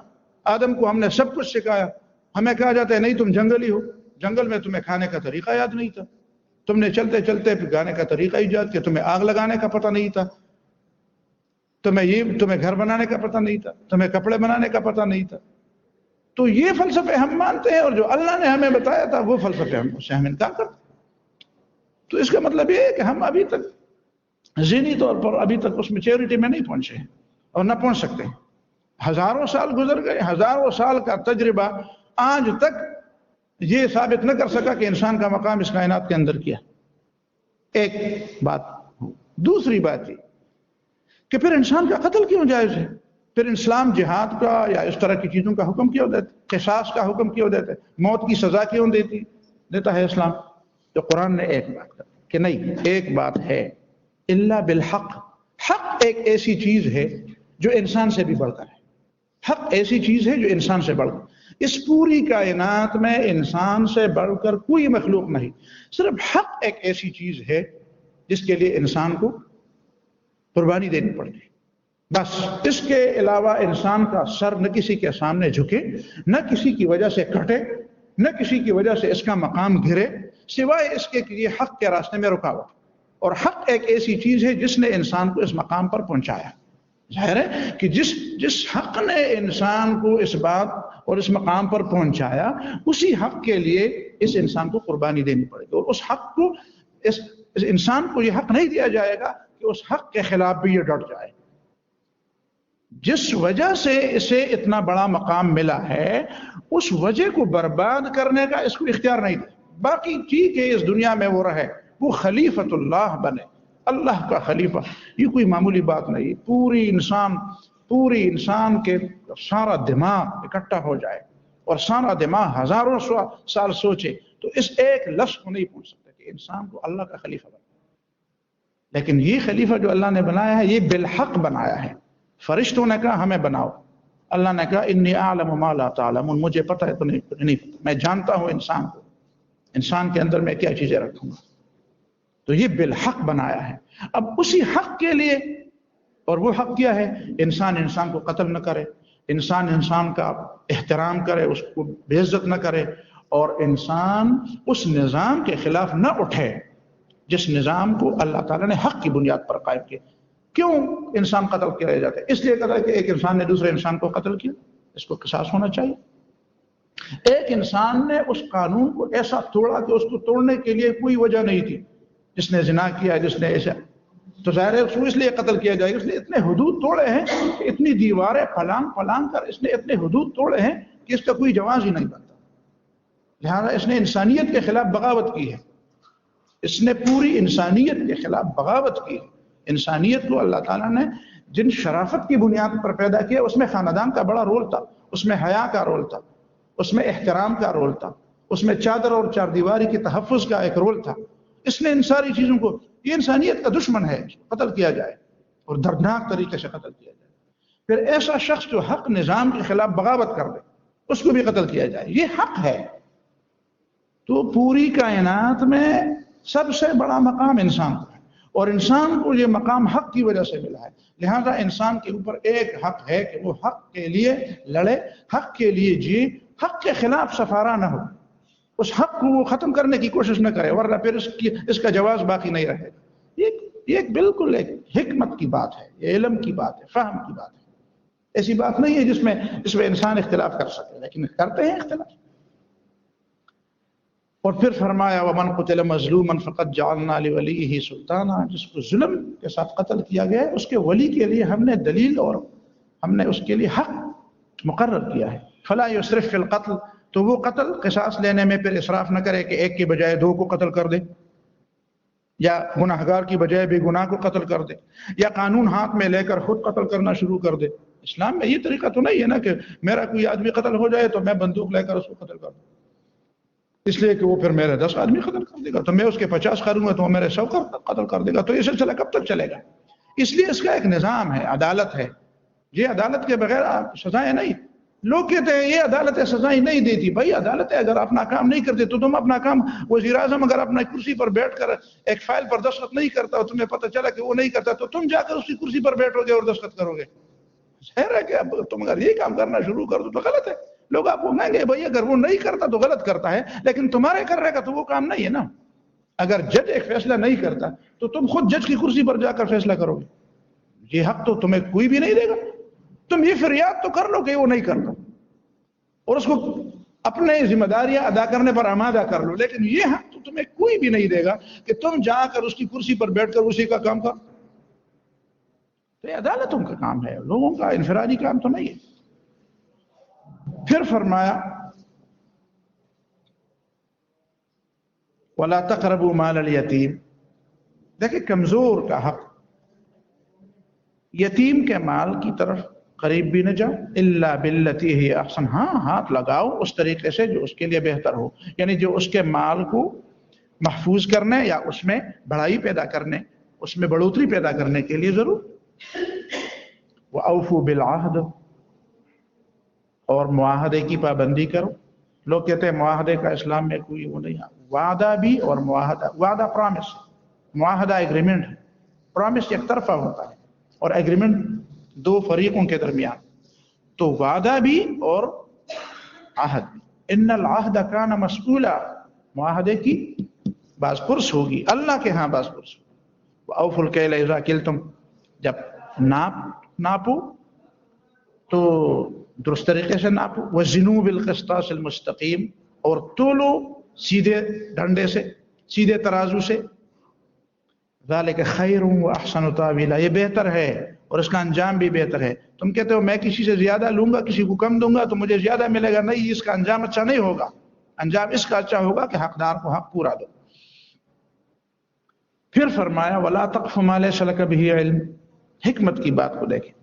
آدم کو ہم نے سب کچھ سکھایا۔ ہمیں کہا جاتا ہے نہیں تم جنگلی ہو، جنگل میں تمہیں کھانے کا طریقہ یاد نہیں تھا، تم نے چلتے چلتے پھر گانے کا طریقہ ایجاد کیا، تمہیں آگ لگانے کا پتہ نہیں تھا، تمہیں گھر بنانے کا پتہ نہیں تھا، تمہیں کپڑے بنانے کا پتہ نہیں تھا۔ تو یہ فلسفے ہم مانتے ہیں، اور جو اللہ نے ہمیں بتایا تھا وہ فلسفے اس سے ہم انکار کرتے ہیں۔ تو اس کا مطلب یہ ہے کہ ہم ابھی تک ذہنی طور پر ابھی تک اس میچورٹی میں نہیں پہنچے ہیں اور نہ پہنچ سکتے ہیں۔ ہزاروں سال گزر گئے، ہزاروں سال کا تجربہ آج تک یہ ثابت نہ کر سکا کہ انسان کا مقام اس کائنات کے اندر کیا. ایک بات. دوسری بات یہ کہ پھر انسان کا قتل کیوں جائز ہے؟ پھر اسلام جہاد کا یا اس طرح کی چیزوں کا حکم کیوں دیتا ہے؟ قصاص کا حکم کیوں دیتا ہے؟ موت کی سزا کیوں دیتا ہے اسلام؟ تو قرآن نے ایک بات کہا کہ نہیں، ایک بات ہے، الا بالحق. حق ایک ایسی چیز ہے جو انسان سے بھی بڑھ کر ہے. حق ایسی چیز ہے جو انسان سے بڑھ کر، اس پوری کائنات میں انسان سے بڑھ کر کوئی مخلوق نہیں. صرف حق ایک ایسی چیز ہے جس کے لیے انسان کو قربانی دینی پڑتی. بس اس کے علاوہ انسان کا سر نہ کسی کے سامنے جھکے، نہ کسی کی وجہ سے کٹے، نہ کسی کی وجہ سے اس کا مقام گرے، سوائے اس کے یہ حق کے راستے میں رکاوٹ. اور حق ایک ایسی چیز ہے جس نے انسان کو اس مقام پر پہنچایا. ظاہر ہے کہ جس حق نے انسان کو اس بات اور اس مقام پر پہنچایا، اسی حق کے لیے اس انسان کو قربانی دینی پڑے گی. اور اس حق کو اس انسان کو یہ حق نہیں دیا جائے گا کہ اس حق کے خلاف بھی یہ ڈٹ جائے. جس وجہ سے اسے اتنا بڑا مقام ملا ہے، اس وجہ کو برباد کرنے کا اس کو اختیار نہیں دے. باقی ٹھیک ہے، اس دنیا میں وہ رہے، وہ خلیفۃ اللہ بنے، اللہ کا خلیفہ. یہ کوئی معمولی بات نہیں. پوری انسان کے سارا دماغ اکٹھا ہو جائے اور سارا دماغ ہزاروں سال سوچے تو اس ایک لفظ کو نہیں پوچھ سکتا کہ انسان کو اللہ کا خلیفہ بنا. لیکن یہ خلیفہ جو اللہ نے بنایا ہے، یہ بالحق بنایا ہے. فرشتوں نے کہا ہمیں بناؤ، اللہ نے کہا انی اعلم ما لا تعلمون، مجھے پتہ ہے تو نہیں پتہ، میں جانتا ہوں انسان کے اندر میں کیا چیزیں رکھوں گا. تو یہ بالحق بنایا ہے. اب اسی حق کے لیے، اور وہ حق کیا ہے؟ انسان کو قتل نہ کرے، انسان کا احترام کرے، اس کو بے عزت نہ کرے، اور انسان اس نظام کے خلاف نہ اٹھے جس نظام کو اللہ تعالیٰ نے حق کی بنیاد پر قائم کیا. کیوں انسان قتل کیا جاتا ہے؟ اس لیے قتل کہ ایک انسان نے دوسرے انسان کو قتل کیا، اس کو قصاص ہونا چاہیے. ایک انسان نے اس قانون کو ایسا توڑا کہ اس کو توڑنے کے لیے کوئی وجہ نہیں تھی. جس نے زنا کیا، جس نے ایسا، تو ظاہر ہے اس لیے قتل کیا جائے گا. اس لیے اتنے حدود توڑے ہیں کہ اتنی دیواریں پلانگ کر اس نے اتنے حدود توڑے ہیں کہ اس کا کوئی جواز ہی نہیں بنتا. لہذا اس نے انسانیت کے خلاف بغاوت کی ہے. اس نے پوری انسانیت کے خلاف بغاوت کی ہے. انسانیت کو اللہ تعالیٰ نے جن شرافت کی بنیاد پر پیدا کیا، اس میں خاندان کا بڑا رول تھا، اس میں حیا کا رول تھا، اس میں احترام کا رول تھا، اس میں چادر اور چار دیواری کی تحفظ کا ایک رول تھا. اس نے ان ساری چیزوں کو، یہ انسانیت کا دشمن ہے، قتل کیا جائے اور دردناک طریقے سے قتل کیا جائے. پھر ایسا شخص جو حق نظام کے خلاف بغاوت کر دے، اس کو بھی قتل کیا جائے. یہ حق ہے. تو پوری کائنات میں سب سے بڑا مقام انسان کا ہے، اور انسان کو یہ مقام حق کی وجہ سے ملا ہے. لہذا انسان کے اوپر ایک حق ہے کہ وہ حق کے لیے لڑے، حق کے لیے جیے، حق کے خلاف سفارہ نہ ہو، اس حق کو وہ ختم کرنے کی کوشش نہ کرے، ورنہ پھر اس کا جواز باقی نہیں رہے گا. یہ بالکل ایک حکمت کی بات ہے، یہ علم کی بات ہے، فہم کی بات ہے. ایسی بات نہیں ہے جس میں انسان اختلاف کر سکے، لیکن کرتے ہیں اختلاف. اور پھر فرمایا وَمَنْ قُتِلَ مَظْلُومًا فَقَدْ جَعَلْنَا لِوَلِيِّهِ سُلْطَانًا، جس کو ظلم کے ساتھ قتل کیا گیا ہے، اس کے ولی کے لیے ہم نے دلیل اور ہم نے اس کے لیے حق مقرر کیا ہے. فَلَا يُسْرِفْ فِي الْقَتْلِ، تو وہ قتل قصاص لینے میں پھر اسراف نہ کرے کہ ایک کی بجائے دو کو قتل کر دے، یا گناہگار کی بجائے بھی گناہ کو قتل کر دے، یا قانون ہاتھ میں لے کر خود قتل کرنا شروع کر دے. اسلام میں یہ طریقہ تو نہیں ہے نا کہ میرا کوئی آدمی قتل ہو جائے تو میں بندوق لے کر اس کو قتل کر دوں، اس لیے کہ وہ پھر میرے 10 آدمی قتل کر دے گا، تو میں اس کے 50 کروں گا تو وہ میرے 100 قتل کر دے گا. تو یہ سلسلہ کب تک چلے گا؟ اس لیے اس کا ایک نظام ہے، عدالت ہے. یہ عدالت کے بغیر سزائیں نہیں. لوگ کہتے ہیں یہ عدالت سزائیں نہیں دیتی. بھائی عدالت ہے، اگر اپنا کام نہیں کرتے تو تم اپنا کام، وزیر اعظم اگر اپنا کرسی پر بیٹھ کر ایک فائل پر دستخط نہیں کرتا اور تمہیں پتہ چلا کہ وہ نہیں کرتا تو تم جا کر اس کی کرسی پر بیٹھو گے اور دستخط کرو گے. ظاہر ہے کہ اب تم اگر یہ کام کرنا شروع کر دو تو غلط ہے. لوگ آپ کو کہیں گے بھائی اگر وہ نہیں کرتا تو غلط کرتا ہے، لیکن تمہارے کرنے کا تو وہ کام نہیں ہے نا. اگر جج ایک فیصلہ نہیں کرتا تو تم خود جج کی کرسی پر جا کر فیصلہ کرو گے. یہ حق تو تمہیں کوئی بھی نہیں دے گا. تم یہ فریاد تو کر لو کہ وہ نہیں کرتا اور اس کو اپنے ذمہ داریاں ادا کرنے پر آمادہ کر لو، لیکن یہ حق تو تمہیں کوئی بھی نہیں دے گا کہ تم جا کر اس کی کرسی پر بیٹھ کر اسی کا کام کرو. تو یہ عدالتوں کا کام ہے، لوگوں کا انفرادی کام تو نہیں ہے. پھر فرمایا ولا تقربوا مال الیتیم، دیکھیں کمزور کا حق، یتیم کے مال کی طرف قریب بھی نہ جاؤ، الا باللتی ہی احسن، ہاں ہاتھ لگاؤ اس طریقے سے جو اس کے لیے بہتر ہو، یعنی جو اس کے مال کو محفوظ کرنے یا اس میں بڑائی پیدا کرنے، اس میں بڑھوتری پیدا کرنے کے لیے ضرور۔ وَأَوْفُوا بِالْعَهْدِ، اور معاہدے کی پابندی کرو۔ لوگ کہتے ہیں معاہدے کا اسلام میں کوئی وہ نہیں ہے، وعدہ بھی اور معاہدہ، وعدہ پرامس، معاہدہ ایگریمنٹ ہے، پرامس ایک طرفہ ہوتا ہے اور ایگریمنٹ دو فریقوں کے درمیان، تو وعدہ بھی اور عہد بھی۔ ان العہد کان مسئولا، معاہدے کی باز پرس ہوگی، اللہ کے ہاں باز پرس ہوگی۔ وَأَوْفُوا الْكَيْلَ إِذَا كِلْتُمْ، جب ناپو تو درست طریقے سے ناپو۔ وَزِنُوا بِالْقِسْطَاسِ الْمُسْتَقِيمِ، اور تولو سیدھے ڈنڈے سے، سیدھے ترازو سے۔ ذَلِكَ خَيْرٌ وَأَحْسَنُ تَأْوِيلًا، یہ بہتر ہے اور اس کا انجام بھی بہتر ہے۔ تم کہتے ہو میں کسی سے زیادہ لوں گا، کسی کو کم دوں گا تو مجھے زیادہ ملے گا، نہیں، اس کا انجام اچھا نہیں ہوگا، انجام اس کا اچھا ہوگا کہ حقدار کو حق پورا دو۔ پھر فرمایا وَلَا تَقْفُ مَا لَيْسَ لَكَ بِهِ عِلْمٌ، حکمت کی بات کو دیکھیں،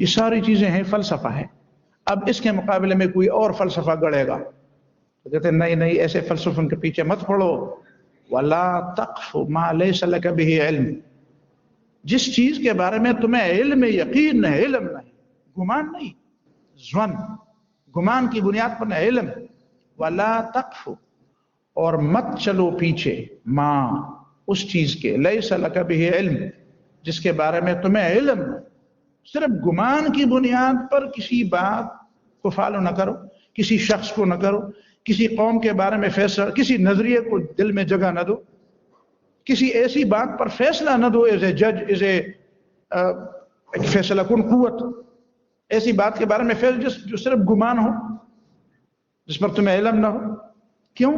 یہ ساری چیزیں ہیں، فلسفہ ہے۔ اب اس کے مقابلے میں کوئی اور فلسفہ گڑھے گا تو کہتے ہیں نہیں نہیں، ایسے فلسفوں کے پیچھے مت پڑو۔ وَلَا تَقْفُ مَا لَيْسَ لَكَ بِهِ عِلْمٌ، جس چیز کے بارے میں تمہیں علم یقین نہیں، علم نہیں، گمان نہیں، ظن، گمان کی بنیاد پر نہیں، علم۔ وَلَا تَقْفُ، اور مت چلو پیچھے، ماں اس چیز کے، لَيْسَ لَكَ بِهِ علم، جس کے بارے میں تمہیں علم نہیں۔ صرف گمان کی بنیاد پر کسی بات کو فالو نہ کرو، کسی شخص کو نہ کرو، کسی قوم کے بارے میں فیصلہ، کسی نظریے کو دل میں جگہ نہ دو، کسی ایسی بات پر فیصلہ نہ دو ایز اے جج، ایز اے فیصلہ کن قوت، ایسی بات کے بارے میں فیصلہ جو صرف گمان ہو، جس پر تمہیں علم نہ ہو۔ کیوں؟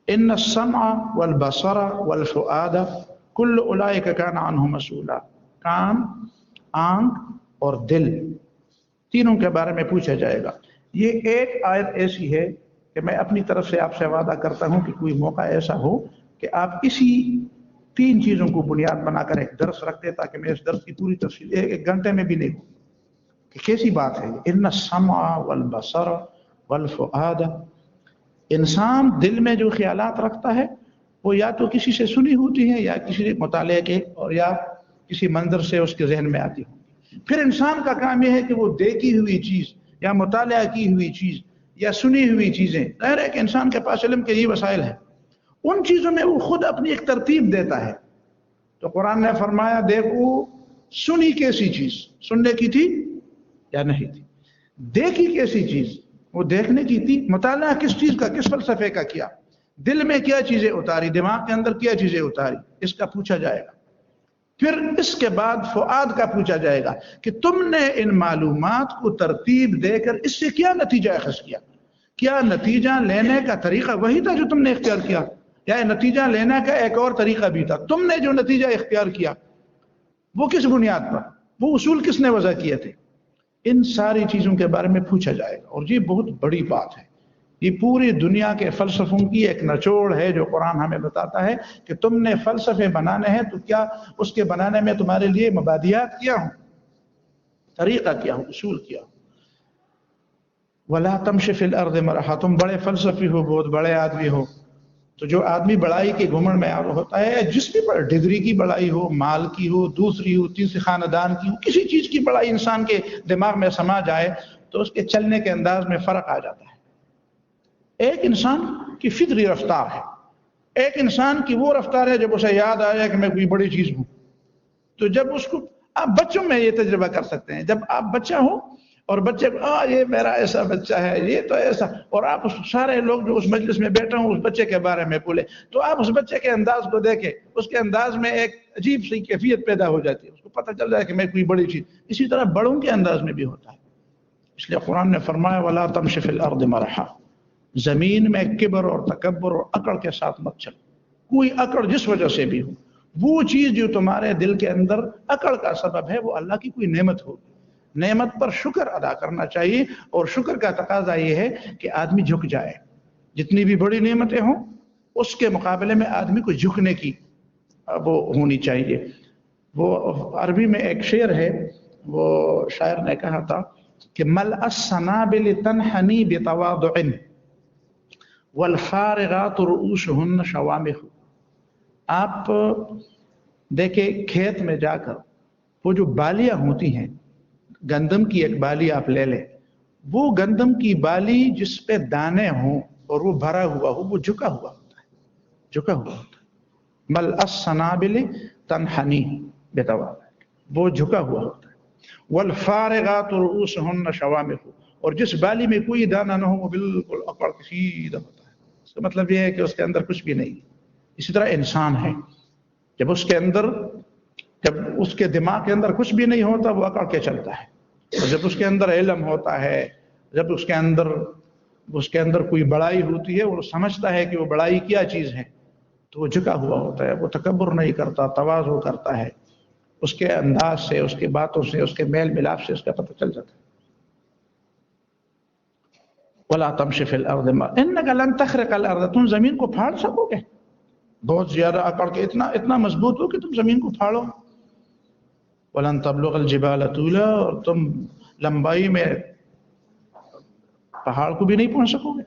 ان السمع والبصر والفؤاد کل اولئک کان عنہ مسئولا، کان، آنکھ اور دل، تینوں کے بارے میں پوچھا جائے گا۔ یہ ایک آیت ایسی ہے کہ میں اپنی طرف سے آپ سے وعدہ کرتا ہوں کہ کوئی موقع ایسا ہو کہ آپ اسی تین چیزوں کو بنیاد بنا کر ایک درس رکھتے، تاکہ میں اس درس کی پوری تفصیل ایک گھنٹے میں بھی نہیں ہوں کہ کیسی بات ہے۔ ان السمع والبصر والفؤاد، انسان دل میں جو خیالات رکھتا ہے وہ یا تو کسی سے سنی ہوتی ہیں، یا کسی مطالعے کے، اور یا کسی منظر سے اس کے ذہن میں آتی ہوں۔ پھر انسان کا کام یہ ہے کہ وہ دیکھی ہوئی چیز یا مطالعہ کی ہوئی چیز یا سنی ہوئی چیزیں، ظاہر ہے کہ انسان کے پاس علم کے یہ وسائل ہیں، ان چیزوں میں وہ خود اپنی ایک ترتیب دیتا ہے۔ تو قرآن نے فرمایا دیکھو سنی کیسی چیز، سننے کی تھی یا نہیں تھی، دیکھی کیسی چیز، وہ دیکھنے کی تھی، مطالعہ کس چیز کا، کس فلسفے کا کیا، دل میں کیا چیزیں اتاری، دماغ کے اندر کیا چیزیں اتاری، اس کا پوچھا جائے گا۔ پھر اس کے بعد فؤاد کا پوچھا جائے گا کہ تم نے ان معلومات کو ترتیب دے کر اس سے کیا نتیجہ اخذ کیا، کیا نتیجہ لینے کا طریقہ وہی تھا جو تم نے اختیار کیا، یا نتیجہ لینے کا ایک اور طریقہ بھی تھا، تم نے جو نتیجہ اختیار کیا وہ کس بنیاد پر، وہ اصول کس نے وضع کیے تھے۔ ان ساری چیزوں کے بارے میں پوچھا جائے گا، اور یہ بہت بڑی بات ہے، یہ پوری دنیا کے فلسفوں کی ایک نچوڑ ہے جو قرآن ہمیں بتاتا ہے کہ تم نے فلسفے بنانے ہیں تو کیا اس کے بنانے میں تمہارے لیے مبادیات کیا ہوں، طریقہ کیا ہوں، اصول کیا ہوں۔ وَلَا تَمْشِ فِي الْأَرْضِ مَرَحًا، تم بڑے فلسفی ہو، بہت بڑے آدمی ہو، تو جو آدمی بڑائی کے گھمنڈ میں ہوتا ہے، جس بھی ڈگری کی بڑائی ہو، مال کی ہو، دوسری ہو، تیسری خاندان کی ہو، کسی چیز کی بڑائی انسان کے دماغ میں سما جائے تو اس کے چلنے کے انداز میں فرق آ جاتا ہے۔ ایک انسان کی فطری رفتار ہے، ایک انسان کی وہ رفتار ہے جب اسے یاد آیا کہ میں کوئی بڑی چیز ہوں، تو جب اس کو، آپ بچوں میں یہ تجربہ کر سکتے ہیں، جب آپ بچہ ہو اور بچے کو یہ میرا ایسا بچہ ہے، یہ تو ایسا، اور آپ سارے لوگ جو اس مجلس میں بیٹھے ہوں اس بچے کے بارے میں بولے، تو آپ اس بچے کے انداز کو دیکھیں، اس کے انداز میں ایک عجیب سی کیفیت پیدا ہو جاتی ہے، اس کو پتہ چل جائے کہ میں کوئی بڑی چیز۔ اسی طرح بڑوں کے انداز میں بھی ہوتا ہے، اس لیے قرآن نے فرمایا وَلَا تَمْشِ فِي الْأَرْضِ مَرَحًا، زمین میں کبر اور تکبر اور اکڑ کے ساتھ مت چلو، کوئی اکڑ جس وجہ سے بھی ہو، وہ چیز جو تمہارے دل کے اندر اکڑ کا سبب ہے وہ اللہ کی کوئی نعمت ہوگی، نعمت پر شکر ادا کرنا چاہیے، اور شکر کا تقاضا یہ ہے کہ آدمی جھک جائے، جتنی بھی بڑی نعمتیں ہوں اس کے مقابلے میں آدمی کو جھکنے کی وہ ہونی چاہیے. وہ عربی میں ایک شعر ہے، وہ شاعر نے کہا تھا کہ مل السنابل تنحنی بتواضع والفارغات رؤوسهن شوامخ. آپ دیکھیں کھیت میں جا کر وہ جو بالیاں ہوتی ہیں، گندم کی ایک بالی آپ لے لیں، وہ گندم کی بالی جس پہ دانے ہوں اور وہ بھرا ہوا ہو، وہ جھکا ہوا ہوتا ہے، جھکا ہوا ہوتا ہے. مل السنابل تنحنی بتواضع، وہ جھکا ہوا ہوتا ہے. والفارغات رؤوسهن شوامخ، اور جس بالی میں کوئی دانہ نہ ہو وہ بالکل اکڑ کے سیدھا ہوتا ہے. اس کا مطلب یہ ہے کہ اس کے اندر کچھ بھی نہیں. اسی طرح انسان ہے، جب اس کے دماغ کے اندر کچھ بھی نہیں ہوتا وہ اکڑ کے چلتا ہے، اور جب اس کے اندر علم ہوتا ہے، جب اس کے اندر کوئی بڑائی ہوتی ہے، وہ سمجھتا ہے کہ وہ بڑائی کیا چیز ہے، تو وہ جھکا ہوا ہوتا ہے. وہ تکبر نہیں کرتا، تواضع کرتا ہے. اس کے انداز سے، اس کی باتوں سے، اس کے میل ملاپ سے اس کا پتہ چل جاتا ہے. وَلَا تَمْشِ فِي الْأَرْضِ إِنَّكَ لَن تَخْرِقَ الْأَرْضَ، تم زمین کو پھاڑ سکو گے؟ بہت زیادہ اکڑ کے اتنا مضبوط ہو کہ تم زمین کو پھاڑو. وَلَن تَبْلُغَ الْجِبَالَ طُولًا، اور تم لمبائی میں پہاڑ کو بھی نہیں پہنچ سکو گے.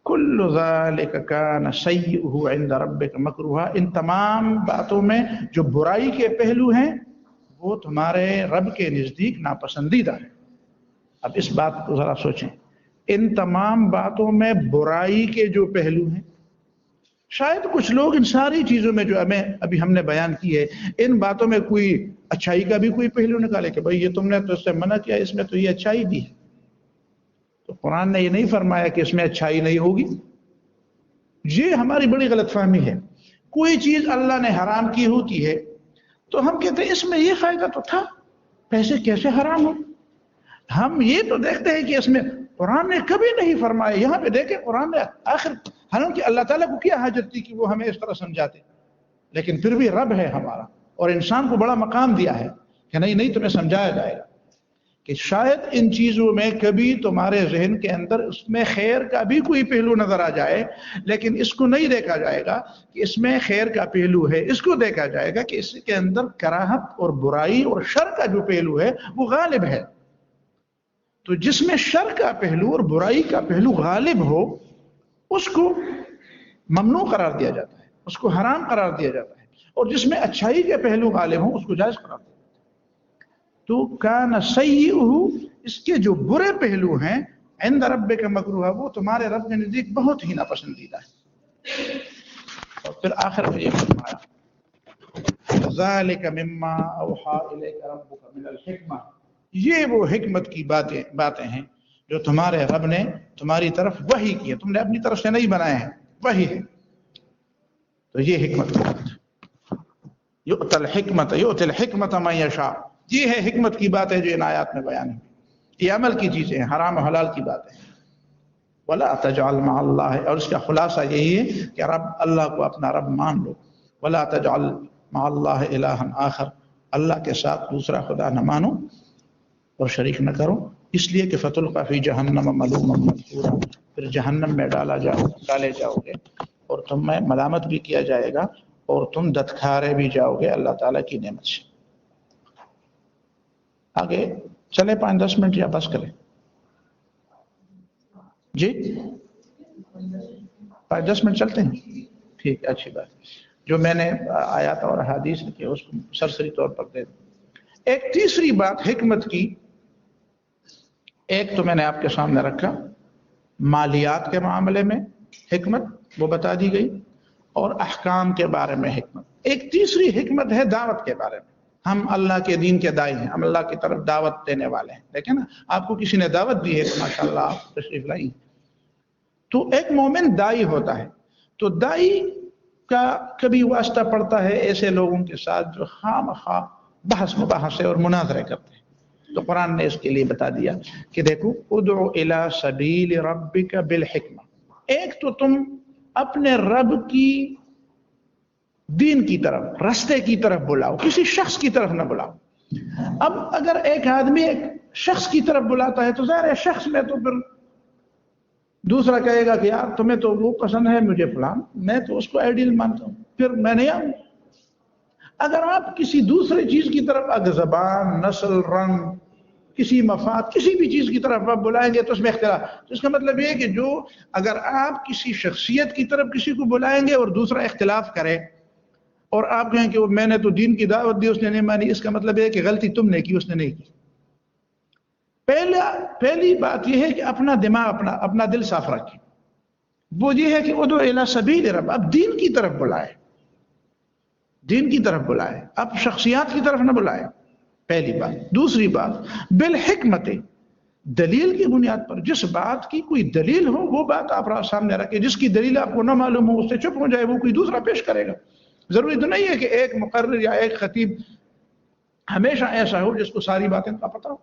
كُلُّ ذَلِكَ كَانَ سَيِّئُهُ عِنْدَ رَبِّكَ مَكْرُوهًا، ان تمام باتوں میں جو برائی کے پہلو ہیں وہ تمہارے رب کے نزدیک ناپسندیدہ ہے. اب اس بات کو ذرا سوچیں، ان تمام باتوں میں برائی کے جو پہلو ہیں، شاید کچھ لوگ ان ساری چیزوں میں جو ابھی ہم نے بیان کی ہے، ان باتوں میں کوئی اچھائی کا بھی کوئی پہلو نکالے کہ بھئی یہ تم نے تو اس سے منع کیا، اس میں تو یہ اچھائی بھی ہے. تو قرآن نے یہ نہیں فرمایا کہ اس میں اچھائی نہیں ہوگی. یہ ہماری بڑی غلط فہمی ہے. کوئی چیز اللہ نے حرام کی ہوتی ہے تو ہم کہتے ہیں اس میں یہ فائدہ تو تھا، پیسے کیسے حرام ہو؟ ہم یہ تو دیکھتے ہیں کہ اس میں قرآن نے کبھی نہیں فرمایا. یہاں پہ دیکھیں قرآن نے آخر، حالانکہ اللہ تعالیٰ کو کیا حاجت تھی کہ وہ ہمیں اس طرح سمجھاتے، لیکن پھر بھی رب ہے ہمارا اور انسان کو بڑا مقام دیا ہے کہ نہیں تمہیں سمجھایا جائے گا کہ شاید ان چیزوں میں کبھی تمہارے ذہن کے اندر اس میں خیر کا بھی کوئی پہلو نظر آ جائے، لیکن اس کو نہیں دیکھا جائے گا کہ اس میں خیر کا پہلو ہے. اس کو دیکھا جائے گا کہ اس کے اندر کراہت اور برائی اور شر کا جو پہلو ہے وہ غالب ہے. تو جس میں شر کا پہلو اور برائی کا پہلو غالب ہو اس کو ممنوع قرار دیا جاتا ہے، اس کو حرام قرار دیا جاتا ہے، اور جس میں اچھائی کے پہلو غالب ہوں اس کو جائز قرار دیا جاتا ہے. تو کان سیئہ، اس کے جو برے پہلو ہیں، عند ربک مکروہا، وہ تمہارے رب کے نزدیک بہت ہی ناپسندیدہ ہے. اور پھر آخر میں یہ فرمایا ذالک مما اوحی الیک ربک من الحکمہ، یہ وہ حکمت کی باتیں ہیں جو تمہارے رب نے تمہاری طرف وحی کی ہے، تم نے اپنی طرف سے نہیں بنائے ہیں، وحی ہے. تو یہ حکمت کی بات، یؤتی الحکمت من یشاء، یہ ہے حکمت کی بات ہے جو ان آیات میں بیان ہے. یہ عمل کی چیزیں ہیں، حرام و حلال کی باتیں ہیں. ولا تجعل مع اللہ، اور اس کا خلاصہ یہی ہے کہ رب اللہ کو اپنا رب مان لو. ولا تجعل مع اللہ الہا آخر، اللہ کے ساتھ دوسرا خدا نہ مانو اور شریک نہ کرو، اس لیے کہ فتلقی فی جہنم ملوما مدحورا، پھر جہنم میں ڈالے جاؤ گے اور تم میں ملامت بھی کیا جائے گا اور تم دتکھارے بھی جاؤ گے اللہ تعالیٰ کی نعمت سے. آگے چلے 5-10 منٹ یا بس کریں؟ جی 5-10 منٹ چلتے ہیں، ٹھیک، اچھی بات. جو میں نے آیات اور احادیث کی اس کو سرسری طور پر دے دیں. ایک تیسری بات حکمت کی، ایک تو میں نے آپ کے سامنے رکھا مالیات کے معاملے میں حکمت وہ بتا دی گئی، اور احکام کے بارے میں حکمت. ایک تیسری حکمت ہے دعوت کے بارے میں. ہم اللہ کے دین کے داعی ہیں، ہم اللہ کی طرف دعوت دینے والے ہیں. دیکھیں نا، آپ کو کسی نے دعوت دی ہے تو ماشاءاللہ آپ تشریف لائی. تو ایک مومن داعی ہوتا ہے، تو داعی کا کبھی واسطہ پڑتا ہے ایسے لوگوں کے ساتھ جو خواہ مخواہ بحث مباحثے اور مناظرے کرتے ہیں. تو قرآن نے اس کے لیے بتا دیا کہ دیکھو ادعو الی سبیل ربک بالحکمہ، ایک تو تم اپنے رب کی دین کی طرف، رستے کی طرف بلاؤ، کسی شخص کی طرف نہ بلاؤ. اب اگر ایک آدمی ایک شخص کی طرف بلاتا ہے تو ظاہر ہے شخص میں تو پھر دوسرا کہے گا کہ یار تمہیں تو وہ پسند ہے، مجھے فلان، میں تو اس کو آئیڈیل مانتا ہوں، پھر میں نہیں آؤں۔ اگر آپ کسی دوسرے چیز کی طرف، اگر زبان، نسل، رنگ، کسی مفاد، کسی بھی چیز کی طرف آپ بلائیں گے تو اس میں اختلاف، تو اس کا مطلب یہ ہے کہ جو اگر آپ کسی شخصیت کی طرف کسی کو بلائیں گے اور دوسرا اختلاف کرے اور آپ کہیں کہ میں نے تو دین کی دعوت دی، اس نے نہیں مانی، اس کا مطلب یہ ہے کہ غلطی تم نے کی، اس نے نہیں کی۔ پہلی بات یہ ہے کہ اپنا دماغ، اپنا دل صاف رکھیں۔ وہ یہ ہے کہ ادعو الی سبیل رب، اب دین کی طرف بلائے، دین کی طرف بلائے، اب شخصیات کی طرف نہ بلائے، پہلی بات۔ دوسری بات، بالحکمت، دلیل کی بنیاد پر، جس بات کی کوئی دلیل ہو وہ بات آپ سامنے رکھیں، جس کی دلیل آپ کو نہ معلوم ہو اس سے چپ ہو جائے، وہ کوئی دوسرا پیش کرے گا۔ ضروری تو نہیں ہے کہ ایک مقرر یا ایک خطیب ہمیشہ ایسا ہو جس کو ساری باتیں کا پتہ ہو۔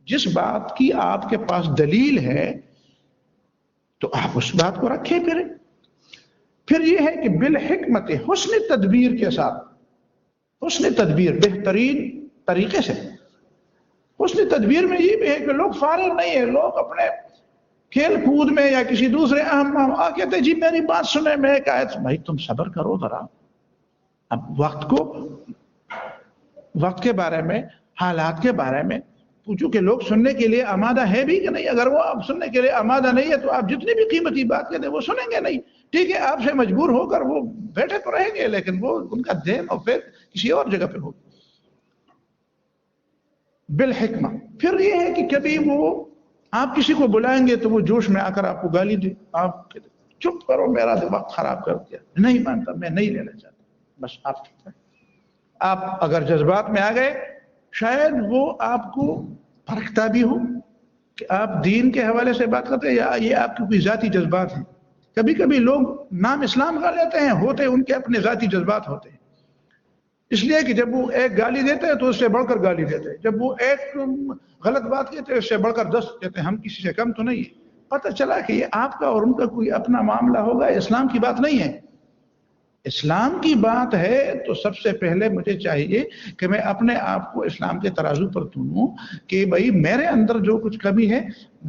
جس بات کی آپ کے پاس دلیل ہے تو آپ اس بات کو رکھیں۔ پھر یہ ہے کہ بالحکمت، حسن تدبیر کے ساتھ، حسن تدبیر، بہترین طریقے سے۔ حسن تدبیر میں یہ بھی ہے کہ لوگ فارغ نہیں ہیں، لوگ اپنے کھیل کود میں یا کسی دوسرے اہم کہتے جی میری بات سنیں، میں ایک آیت، بھائی تم صبر کرو ذرا، اب وقت کے بارے میں، حالات کے بارے میں پوچھو کہ لوگ سننے کے لیے آمادہ ہے بھی کہ نہیں۔ اگر وہ آپ سننے کے لیے آمادہ نہیں ہے تو آپ جتنی بھی قیمتی بات کہتے ہیں وہ سنیں گے نہیں۔ ٹھیک ہے، آپ سے مجبور ہو کر وہ بیٹھے تو رہیں گے، لیکن وہ ان کا ذہن اور پھر کسی اور جگہ پہ ہوگا۔ بالحکمہ، پھر یہ ہے کہ کبھی وہ آپ کسی کو بلائیں گے تو وہ جوش میں آ کر آپ کو گالی دے، آپ چپ کرو میرا دماغ خراب کر دیا، نہیں مانتا، میں نہیں لینا چاہتا، بس آپ اگر جذبات میں آ گئے، شاید وہ آپ کو پرکھتا بھی ہو کہ آپ دین کے حوالے سے بات کرتے ہیں یا یہ آپ کے کوئی ذاتی جذبات ہیں۔ کبھی کبھی لوگ نام اسلام کا لیتے ہیں، ہوتے ان کے اپنے ذاتی جذبات ہوتے ہیں، اس لیے کہ جب وہ ایک گالی دیتے ہیں تو اس سے بڑھ کر گالی دیتے ہیں، جب وہ ایک غلط بات کہتے ہیں اس سے بڑھ کر 10 کہتے ہیں، ہم کسی سے کم تو نہیں ہے۔ پتہ چلا کہ یہ آپ کا اور ان کا کوئی اپنا معاملہ ہوگا، اسلام کی بات نہیں ہے۔ اسلام کی بات ہے تو سب سے پہلے مجھے چاہیے کہ میں اپنے آپ کو اسلام کے ترازو پر تولوں کہ بھئی میرے اندر جو کچھ کمی ہے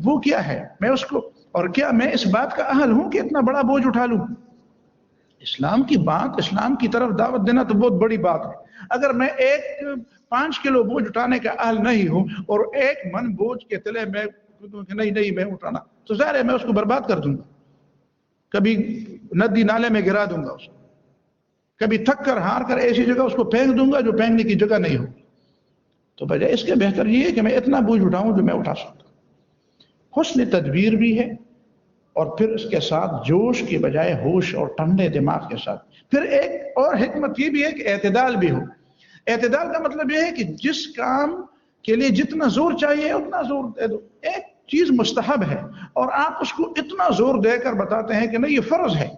وہ کیا ہے، میں اس کو، اور کیا میں اس بات کا اہل ہوں کہ اتنا بڑا بوجھ اٹھا لوں۔ اسلام کی بات، اسلام کی طرف دعوت دینا تو بہت بڑی بات ہے۔ اگر میں 5 کلو بوجھ اٹھانے کا اہل نہیں ہوں اور 1 من بوجھ کے تلے میں نہیں میں اٹھانا، تو ظاہر ہے میں اس کو برباد کر دوں گا، کبھی ندی نالے میں گرا دوں گا اس کو، کبھی تھک کر ہار کر ایسی جگہ اس کو پھینک دوں گا جو پھینکنے کی جگہ نہیں ہوگی۔ تو بجائے اس کے بہتر یہ ہے کہ میں اتنا بوجھ اٹھاؤں جو میں اٹھا سکتا ہوں۔ حسن تدبیر بھی ہے، اور پھر اس کے ساتھ جوش کی بجائے ہوش اور ٹھنڈے دماغ کے ساتھ۔ پھر ایک اور حکمت یہ بھی ہے کہ اعتدال بھی ہو۔ اعتدال کا مطلب یہ ہے کہ جس کام کے لیے جتنا زور چاہیے اتنا زور دے دو۔ ایک چیز مستحب ہے اور آپ اس کو اتنا زور دے کر بتاتے ہیں کہ نہیں یہ فرض ہے،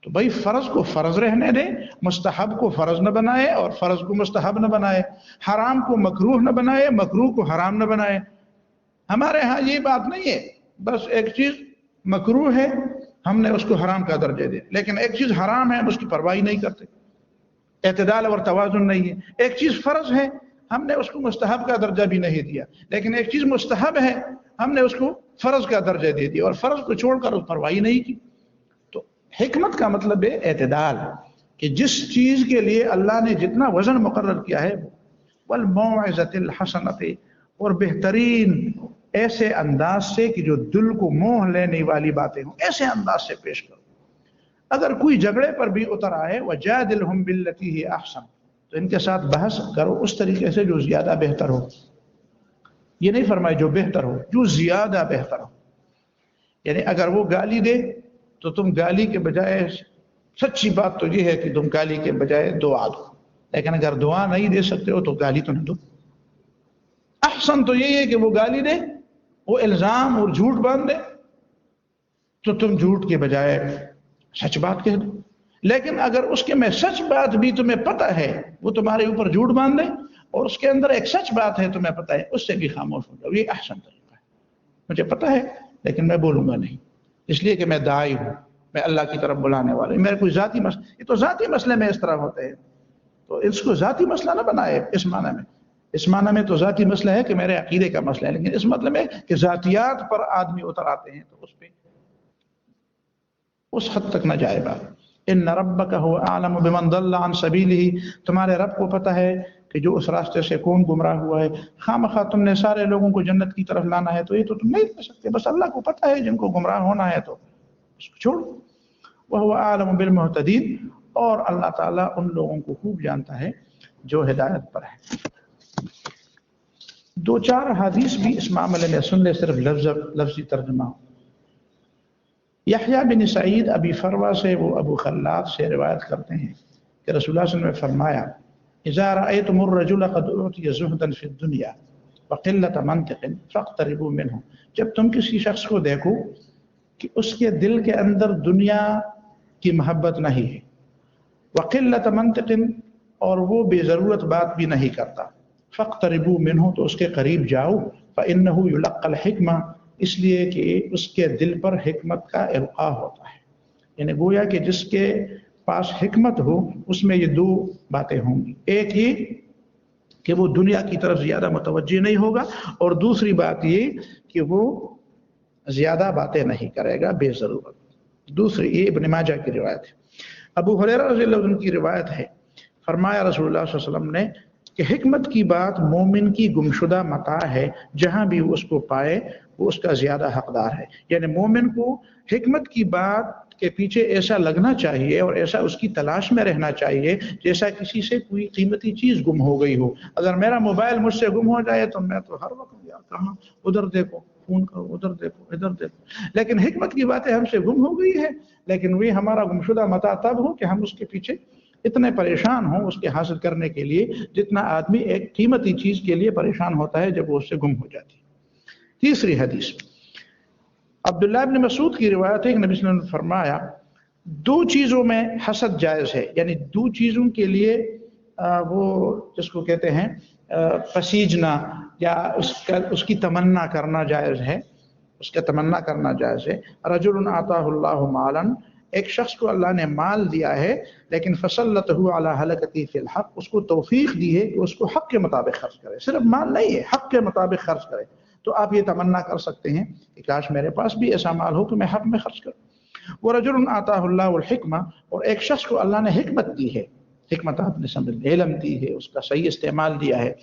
تو بھائی فرض کو فرض رہنے دیں، مستحب کو فرض نہ بنائے اور فرض کو مستحب نہ بنائے، حرام کو مکروہ نہ بنائے، مکروہ کو حرام نہ بنائے۔ ہمارے ہاں یہ بات نہیں ہے، بس ایک چیز مکروہ ہے ہم نے اس کو حرام کا درجہ دیا، لیکن ایک چیز حرام ہے ہم اس کی پرواہی نہیں کرتے، اعتدال اور توازن نہیں ہے۔ ایک چیز فرض ہے ہم نے اس کو مستحب کا درجہ بھی نہیں دیا، لیکن ایک چیز مستحب ہے ہم نے اس کو فرض کا درجہ دے دیا، اور فرض کو چھوڑ کر اس پرواہی نہیں کی۔ تو حکمت کا مطلب ہے اعتدال، کہ جس چیز کے لیے اللہ نے جتنا وزن مقرر کیا ہے، والموعظۃ الحسنۃ، اور بہترین ایسے انداز سے کہ جو دل کو موہ لینے والی باتیں ہوں، ایسے انداز سے پیش کرو۔ اگر کوئی جھگڑے پر بھی اتر آئے، وجادلہم باللتی ہی احسن، تو ان کے ساتھ بحث کرو اس طریقے سے جو زیادہ بہتر ہو۔ یہ نہیں فرمائے جو بہتر ہو، جو زیادہ بہتر ہو۔ یعنی اگر وہ گالی دے تو تم گالی کے بجائے، سچی بات تو یہ ہے کہ تم گالی کے بجائے دعا دو، لیکن اگر دعا نہیں دے سکتے ہو تو گالی تو نہ دو۔ احسن تو یہی ہے کہ وہ گالی دے، وہ الزام اور جھوٹ باندھ دے، تو تم جھوٹ کے بجائے سچ بات کہہ دو۔ لیکن اگر اس کے میں سچ بات بھی تمہیں پتہ ہے، وہ تمہارے اوپر جھوٹ باندھ دے اور اس کے اندر ایک سچ بات ہے تمہیں پتہ ہے، اس سے بھی خاموش ہو جاؤ، یہ احسن طریقہ ہے۔ مجھے پتہ ہے لیکن میں بولوں گا نہیں، اس لیے کہ میں داعی ہوں، میں اللہ کی طرف بلانے والا ہوں، میرے کوئی ذاتی مسئلہ، یہ تو ذاتی مسئلے میں اس طرح ہوتے ہیں، تو اس کو ذاتی مسئلہ نہ بنائے اس معنی میں۔ اس معنی میں تو ذاتی مسئلہ ہے کہ میرے عقیدے کا مسئلہ ہے، لیکن اس مطلب ہے کہ ذاتیات پر آدمی اتر آتے ہیں تو اس پہ اس حد تک نہ جائے بات۔ ان ربک هو اعلم بمن ضل عن سبیلہ، تمہارے رب کو پتہ ہے کہ جو اس راستے سے کون گمراہ ہوا ہے۔ خامخواہ تم نے سارے لوگوں کو جنت کی طرف لانا ہے تو یہ تو تم نہیں کر سکتے، بس اللہ کو پتہ ہے جن کو گمراہ ہونا ہے تو اس کو چھوڑو۔ وهو اعلم بالمهتدین، اور اللہ تعالیٰ ان لوگوں کو خوب جانتا ہے جو ہدایت پر ہے۔ دو چار حدیث بھی اس معاملے میں سن لے، صرف لفظی ترجمہ۔ یحییٰ بن سعید ابی فروہ سے، وہ ابو خلاد سے روایت کرتے ہیں کہ رسول اللہ صلی اللہ علیہ وسلم نے فرمایا اذا رأيتم الرجل قد اعطي زهدا في الدنيا وقلة منطق فاقتربوا منه، جب تم کسی شخص کو دیکھو کہ اس کے دل کے اندر دنیا کی محبت نہیں ہے، وقلت منطق، اور وہ بے ضرورت بات بھی نہیں کرتا، فاقتربوا منه، تو اس کے قریب جاؤ، فإنه يلقى الحکمہ، اس لیے کہ اس کے دل پر حکمت کا القاء ہوتا ہے۔ یعنی گویا کہ جس کے پاس حکمت ہو اس میں یہ دو باتیں ہوں گی، ایک یہ کہ وہ دنیا کی طرف زیادہ متوجہ نہیں ہوگا، اور دوسری بات یہ کہ وہ زیادہ باتیں نہیں کرے گا بے ضرورت۔ دوسری، یہ ابن ماجہ کی روایت ہے۔ ابو ہریرہ رضی اللہ عنہ کی روایت ہے، فرمایا رسول اللہ صلی اللہ علیہ وسلم نے کہ حکمت کی بات مومن کی گمشدہ متاع ہے، جہاں بھی وہ اس کو پائے وہ اس کا زیادہ حقدار ہے۔ یعنی مومن کو حکمت کی بات کے پیچھے ایسا لگنا چاہیے اور ایسا اس کی تلاش میں رہنا چاہیے جیسا کسی سے کوئی قیمتی چیز گم ہو گئی ہو۔ اگر میرا موبائل مجھ سے گم ہو جائے تو میں تو ہر وقت یار کہاں، ادھر دیکھو، فون کرو، ادھر دیکھو، ادھر دیکھو، لیکن حکمت کی باتیں ہم سے گم ہو گئی ہے، لیکن وہ ہمارا گمشدہ متاع تب ہو کہ ہم اس کے پیچھے اتنے پریشان ہوں اس کے حاصل کرنے کے لیے جتنا آدمی ایک قیمتی چیز کے لیے پریشان ہوتا ہے جب وہ اس سے گم ہو جاتی ہے۔ تیسری حدیث عبداللہ ابن مسعود کی روایت ہے کہ نبی صلی اللہ علیہ وسلم نے فرمایا دو چیزوں میں حسد جائز ہے، یعنی دو چیزوں کے لیے وہ جس کو کہتے ہیں پسیجنا یا اس کی تمنا کرنا جائز ہے، اس کا تمنا کرنا جائز ہے۔ رجل آتاہ اللہ مالا، ایک شخص کو اللہ نے مال دیا ہے لیکن فسلطہ علی ہلکتی فی الحق، اس کو توفیق دی ہے کہ اس کو حق کے مطابق خرچ کرے، صرف مال نہیں ہے، حق کے مطابق خرچ کرے، تو آپ یہ تمنا کر سکتے ہیں کہ کاش میرے پاس بھی ایسا مال ہو کہ میں حق میں خرچ کروں۔ وَرَجُلٌ آتَاهُ اللَّهُ الْحِكْمَةَ، اور ایک شخص کو اللہ نے حکمت دی ہے، حکمت آپ نے سمجھ، علم دی ہے، اس کا صحیح استعمال دیا ہے،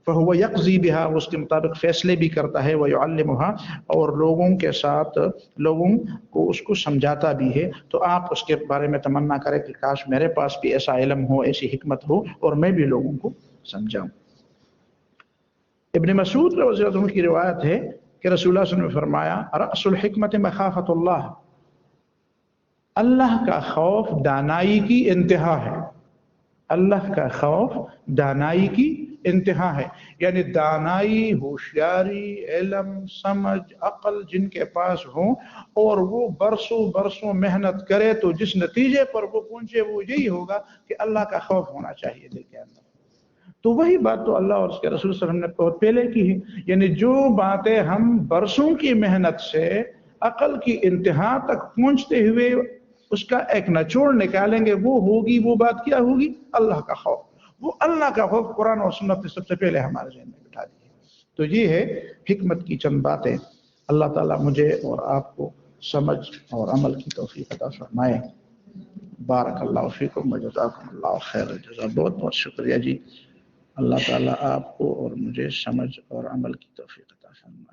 فَهُوَ يَقْضِي بِهَا، وہ اس کے مطابق فیصلے بھی کرتا ہے، وَيُعَلِّمُهَا، اور لوگوں کے ساتھ لوگوں کو اس کو سمجھاتا بھی ہے، تو آپ اس کے بارے میں تمنا کریں کہ کاش میرے پاس بھی ایسا علم ہو، ایسی حکمت ہو اور میں بھی لوگوں کو سمجھاؤں۔ ابن مسعود رضی اللہ عنہ کی روایت ہے کہ رسول اللہ صلی اللہ علیہ وسلم نے فرمایا رأس الحکمت مخافت اللہ، اللہ کا خوف دانائی کی انتہا ہے، اللہ کا خوف دانائی کی انتہا ہے، یعنی دانائی، ہوشیاری، علم، سمجھ، عقل جن کے پاس ہوں اور وہ برسوں برسوں محنت کرے تو جس نتیجے پر وہ پہنچے وہ یہی ہوگا کہ اللہ کا خوف ہونا چاہیے دل کے اندر۔ تو وہی بات تو اللہ اور اس کے رسول صلی اللہ علیہ وسلم نے بہت پہلے کی ہے، یعنی جو باتیں ہم برسوں کی محنت سے عقل کی انتہا تک پہنچتے ہوئے اس کا ایک نچوڑ نکالیں گے، وہ ہوگی، وہ بات کیا ہوگی؟ اللہ کا خوف۔ وہ اللہ کا خوف قرآن اور سنت نے سب سے پہلے ہمارے ذہن میں بٹھا دی ہے۔ تو یہ ہے حکمت کی چند باتیں۔ اللہ تعالیٰ مجھے اور آپ کو سمجھ اور عمل کی توفیق عطا فرمائے۔ بارک اللہ فیکم وجزاکم اللہ خیر الجزا۔ بہت بہت شکریہ جی، اللہ تعالیٰ آپ کو اور مجھے سمجھ اور عمل کی توفیق عطا فرمائے۔